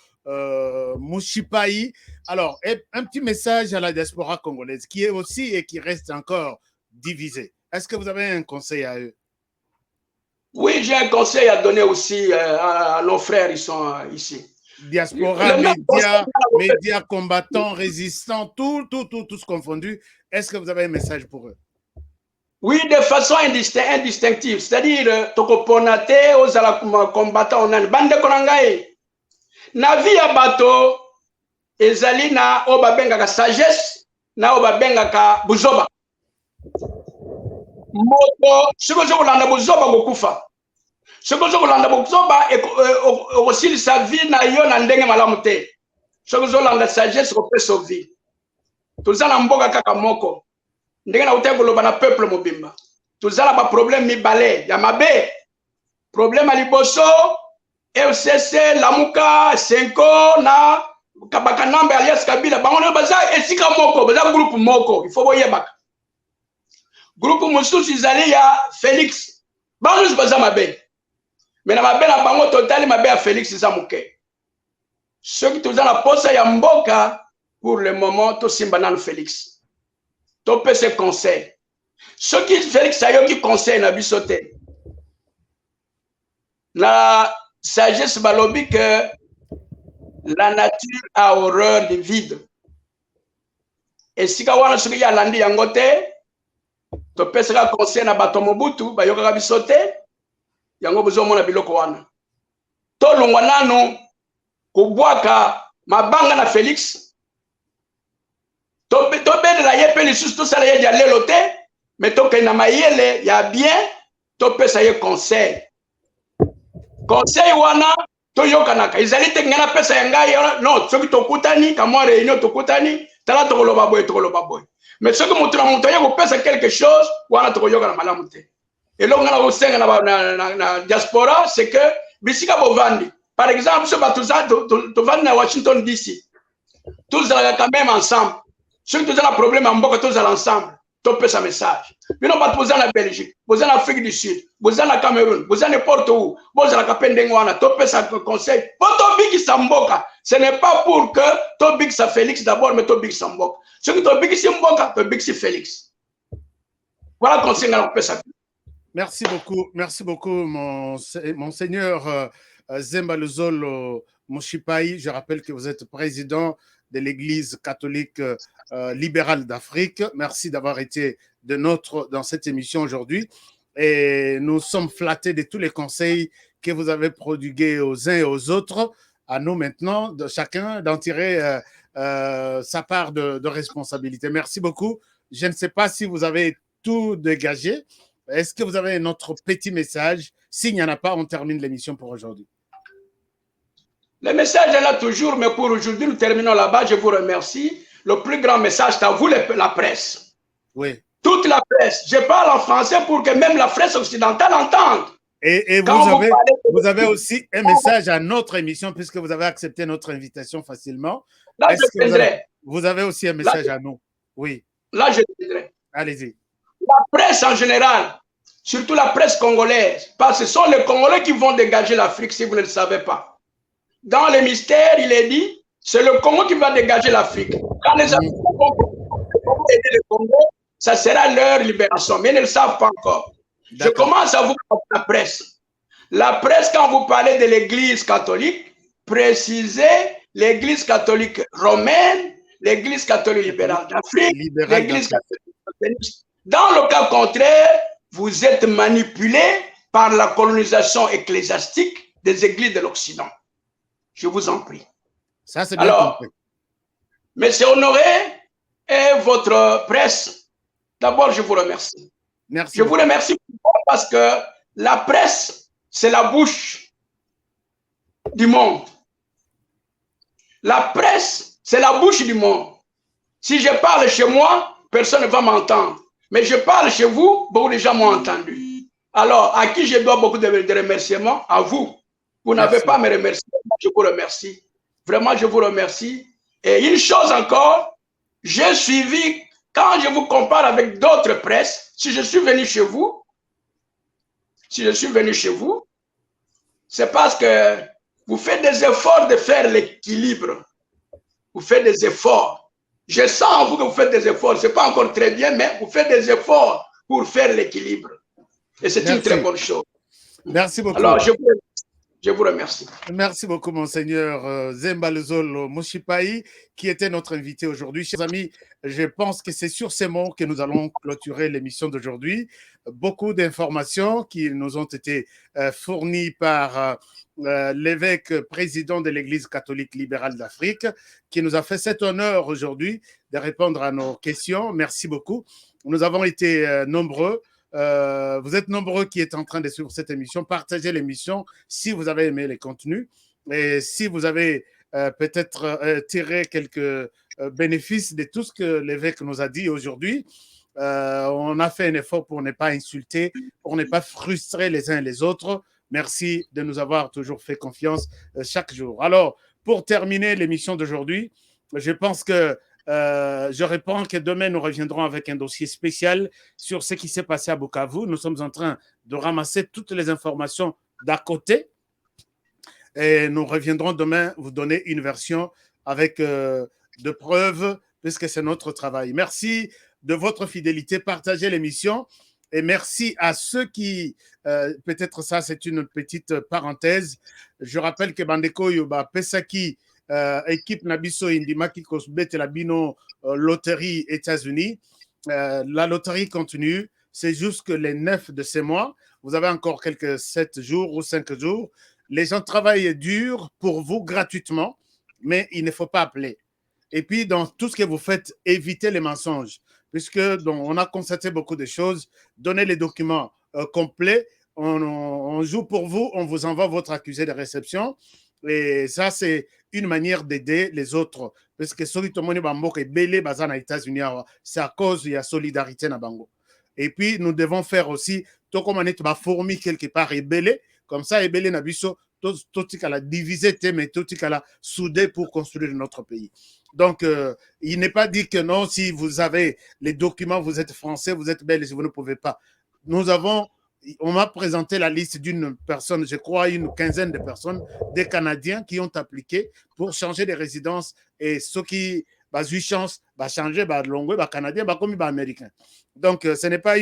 Mushipai. Alors, un petit message à la diaspora congolaise qui est aussi et qui reste encore divisée. Est-ce que vous avez un conseil à eux? Oui, j'ai un conseil à donner aussi à nos frères, ils sont ici. Diaspora, médias combattants, résistants, tous confondus. Est-ce que vous avez un message pour eux? Oui, de façon indistinctive. C'est-à-dire, tokoponate aux combattants, on a une bande konangaye. Na vie ya bato, ezali na obabengaka sagesse, na obabengaka buzoba. Moto, siko zo kolanda buzoba gokufa. Siko zo kolanda buzoba okosili sa vie na yo na ndenge malamu te. Siko zo kolanda sagesse kopesa vie. Tozala mboka kaka moko. Ndenge na uteko loba na peuple mobimba. Tozala ba problème mibale ya mabe. Problème a liboso, FCC, Lamuka, Senko, na Kabakanamba alias Kabila. Bango baza esika moko, baza groupe moko. Il faut boyebaka. Groupe mususu izali ya Félix. Bango baza mabe. Mais na mabe na bango totali mabe ya Félix za muke. Ceux qui tozala posa ya mboka pour le moment to simba nan Félix. Topé ses conseils. Ceux qui Félix a qui conseille na bisoté. La sagesse balobi que la nature a horreur du vide. Et si ka wana soki ya landi yango te, topé ses conseils na bato mobutu ba yoka bisoté, yango bozo mona biloko wana. To longwa nanu kubwaka mabanga na Félix. Tobede la yepe lisusu to sala ye ya lelo te, mais to ke na mayele ya bien, to pesa ye conseil. Conseil wana to yokanaka. Izali te ngana pesa ya ngai no, soki tokutani kamwa réunion tokutani, tala to koloba boy. Mais soki mutu na mutu ye ko pesa quelque chose, wana to yoka na malamu te. Et là ngana osenga na diaspora, c'est que bisika bovandi. Par exemple, ce batuza to vandi na Washington DC. Tous quand même ensemble. Ceux qui ont un problème en Mboka, tous ensemble, topez sa message. Vous n'avez pas besoin de la Belgique, vous en Afrique du Sud, vous en Cameroun, vous en n'importe où, vous en Kapendengwana, topez sa conseil. Pour Tobik Samboka, ce n'est pas pour que Tobik sa Félix d'abord, mais Tobik Samboka. Ceux qui Tobik Samboka, Tobik c'est Félix. Voilà le conseil qu'on peut s'appeler. Merci beaucoup, Monseigneur Zemba Luzolo Mushipai. Je rappelle que vous êtes président de l'Église catholique libérale d'Afrique. Merci d'avoir été dans cette émission aujourd'hui. Et nous sommes flattés de tous les conseils que vous avez prodigués aux uns et aux autres. À nous maintenant, de chacun, d'en tirer sa part de responsabilité. Merci beaucoup. Je ne sais pas si vous avez tout dégagé. Est-ce que vous avez un autre petit message? S'il n'y en a pas, on termine l'émission pour aujourd'hui. Le message est là toujours, mais pour aujourd'hui, nous terminons là-bas. Je vous remercie. Le plus grand message, c'est à vous, la presse. Oui. Toute la presse. Je parle en français pour que même la presse occidentale entende. Et vous avez aussi un message à notre émission, puisque vous avez accepté notre invitation facilement. Là, je viendrai. Vous avez aussi un message à nous. Oui. Là, je viendrai. Allez-y. La presse en général, surtout la presse congolaise, parce que ce sont les Congolais qui vont dégager l'Afrique, si vous ne le savez pas. Dans les mystères, il est dit, c'est le Congo qui va dégager l'Afrique. Quand les Africains vont aider le Congo, ça sera leur libération, mais ils ne le savent pas encore. Je commence à vous parler de la presse. La presse, quand vous parlez de l'Église catholique, précisez l'Église catholique romaine, l'Église catholique libérale d'Afrique, l'Église catholique. Dans le cas contraire, vous êtes manipulé par la colonisation ecclésiastique des églises de l'Occident. Je vous en prie. Ça, c'est bien compris. Monsieur Honoré et votre presse, d'abord, je vous remercie. Merci. Je vous remercie parce que la presse, c'est la bouche du monde. La presse, c'est la bouche du monde. Si je parle chez moi, personne ne va m'entendre. Mais je parle chez vous, beaucoup de gens m'ont entendu. Alors, à qui je dois beaucoup de remerciements? À vous. Vous n'avez pas à me remercier. Je vous remercie. Vraiment, je vous remercie. Et une chose encore, j'ai suivi, quand je vous compare avec d'autres presses, si je suis venu chez vous, si je suis venu chez vous, c'est parce que vous faites des efforts de faire l'équilibre. Vous faites des efforts. Je sens en vous que vous faites des efforts. Ce n'est pas encore très bien, mais vous faites des efforts pour faire l'équilibre. Et c'est une très bonne chose. Merci beaucoup. Alors, je vous remercie. Merci beaucoup, Monseigneur Zembalzolo Moshipai, qui était notre invité aujourd'hui. Chers amis, je pense que c'est sur ces mots que nous allons clôturer l'émission d'aujourd'hui. Beaucoup d'informations qui nous ont été fournies par l'évêque président de l'Église catholique libérale d'Afrique, qui nous a fait cet honneur aujourd'hui de répondre à nos questions. Merci beaucoup. Nous avons été nombreux. Vous êtes nombreux qui êtes en train de suivre cette émission. Partagez l'émission si vous avez aimé les contenus et si vous avez peut-être tiré quelques bénéfices de tout ce que l'évêque nous a dit aujourd'hui. On a fait un effort pour ne pas insulter, pour ne pas frustrer les uns et les autres. Merci de nous avoir toujours fait confiance chaque jour. Alors, pour terminer l'émission d'aujourd'hui, je pense que je réponds que demain, nous reviendrons avec un dossier spécial sur ce qui s'est passé à Bukavu. Nous sommes en train de ramasser toutes les informations d'à côté et nous reviendrons demain vous donner une version avec de preuves puisque c'est notre travail. Merci de votre fidélité. Partagez l'émission et merci à ceux qui, peut-être ça c'est une petite parenthèse. Je rappelle que Bandeko Yoba Pesaki équipe Nabiso Indimaki Kosbet la Bino Loterie États-Unis. La loterie continue. C'est juste que les 9 de ces mois, vous avez encore quelques 7 jours ou 5 jours. Les gens travaillent dur pour vous gratuitement, mais il ne faut pas appeler. Et puis, dans tout ce que vous faites, évitez les mensonges, puisque on a constaté beaucoup de choses. Donnez les documents complets. On joue pour vous, on vous envoie votre accusé de réception. Et ça, c'est une manière d'aider les autres. Parce que c'est à cause de la solidarité. Et puis, nous devons faire aussi, tout comme on est fourmi quelque part, et belé, comme ça, et belé nabiso, tout la diviser, mais tout la souder pour construire notre pays. Donc, il n'est pas dit que non, si vous avez les documents, vous êtes français, vous êtes belge, vous ne pouvez pas. On m'a présenté la liste d'une personne, je crois une quinzaine de personnes, des Canadiens qui ont appliqué pour changer de résidence et ceux qui ont eu chance de changer de langue, Canadien, comme Américain. Donc, ce n'est pas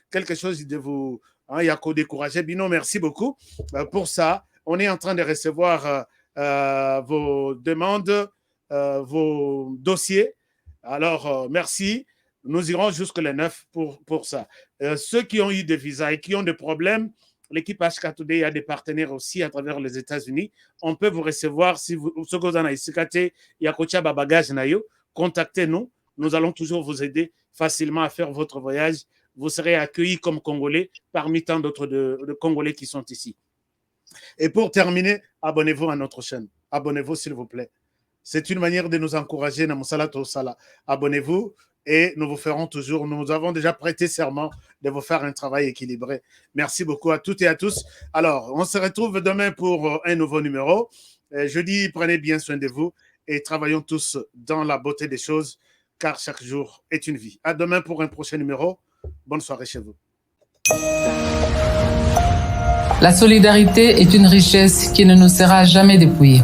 quelque chose de vous décourager. Bino, merci beaucoup pour ça. On est en train de recevoir vos demandes, vos dossiers. Alors, merci. Nous irons jusqu'au 9 pour ça. Ceux qui ont eu des visas et qui ont des problèmes, l'équipe HK Today a des partenaires aussi à travers les États-Unis. On peut vous recevoir si vous contactez-nous. Nous allons toujours vous aider facilement à faire votre voyage. Vous serez accueillis comme Congolais parmi tant d'autres de Congolais qui sont ici. Et pour terminer, abonnez-vous à notre chaîne. Abonnez-vous s'il vous plaît. C'est une manière de nous encourager. Abonnez-vous. Et nous vous ferons toujours, nous avons déjà prêté serment de vous faire un travail équilibré. Merci beaucoup à toutes et à tous. Alors, on se retrouve demain pour un nouveau numéro. Je dis, prenez bien soin de vous et travaillons tous dans la beauté des choses, car chaque jour est une vie. À demain pour un prochain numéro. Bonne soirée chez vous. La solidarité est une richesse qui ne nous sera jamais dépouillée.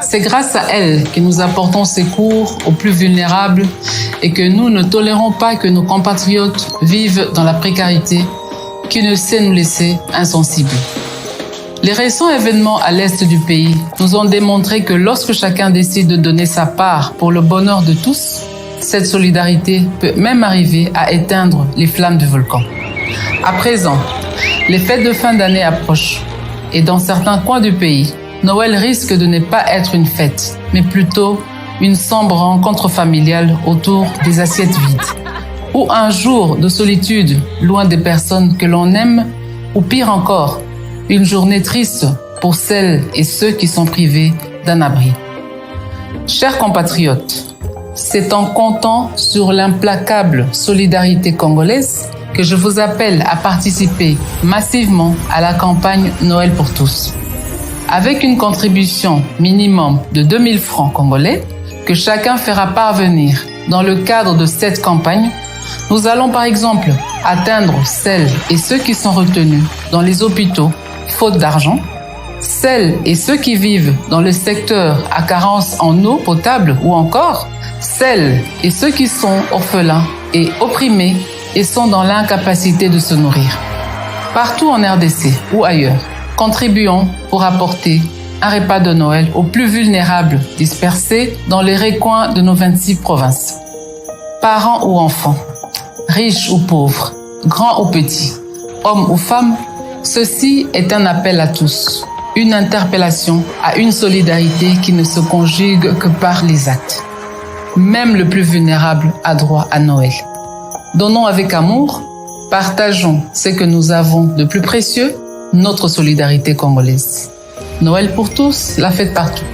C'est grâce à elle que nous apportons secours aux plus vulnérables et que nous ne tolérons pas que nos compatriotes vivent dans la précarité qui ne sait nous laisser insensibles. Les récents événements à l'est du pays nous ont démontré que lorsque chacun décide de donner sa part pour le bonheur de tous, cette solidarité peut même arriver à éteindre les flammes du volcan. À présent, les fêtes de fin d'année approchent et dans certains coins du pays, Noël risque de ne pas être une fête, mais plutôt une sombre rencontre familiale autour des assiettes vides. Ou un jour de solitude loin des personnes que l'on aime, ou pire encore, une journée triste pour celles et ceux qui sont privés d'un abri. Chers compatriotes, c'est en comptant sur l'implacable solidarité congolaise que je vous appelle à participer massivement à la campagne Noël pour tous. Avec une contribution minimum de 2000 francs congolais que chacun fera parvenir dans le cadre de cette campagne, Nous allons par exemple atteindre celles et ceux qui sont retenus dans les hôpitaux faute d'argent, celles et ceux qui vivent dans le secteur à carence en eau potable ou encore celles et ceux qui sont orphelins et opprimés et sont dans l'incapacité de se nourrir. Partout en RDC ou ailleurs, contribuons pour apporter un repas de Noël aux plus vulnérables dispersés dans les recoins de nos 26 provinces. Parents ou enfants, riches ou pauvres, grands ou petits, hommes ou femmes, ceci est un appel à tous, une interpellation à une solidarité qui ne se conjugue que par les actes. Même le plus vulnérable a droit à Noël. Donnons avec amour, partageons ce que nous avons de plus précieux, notre solidarité congolaise. Noël pour tous, la fête partout.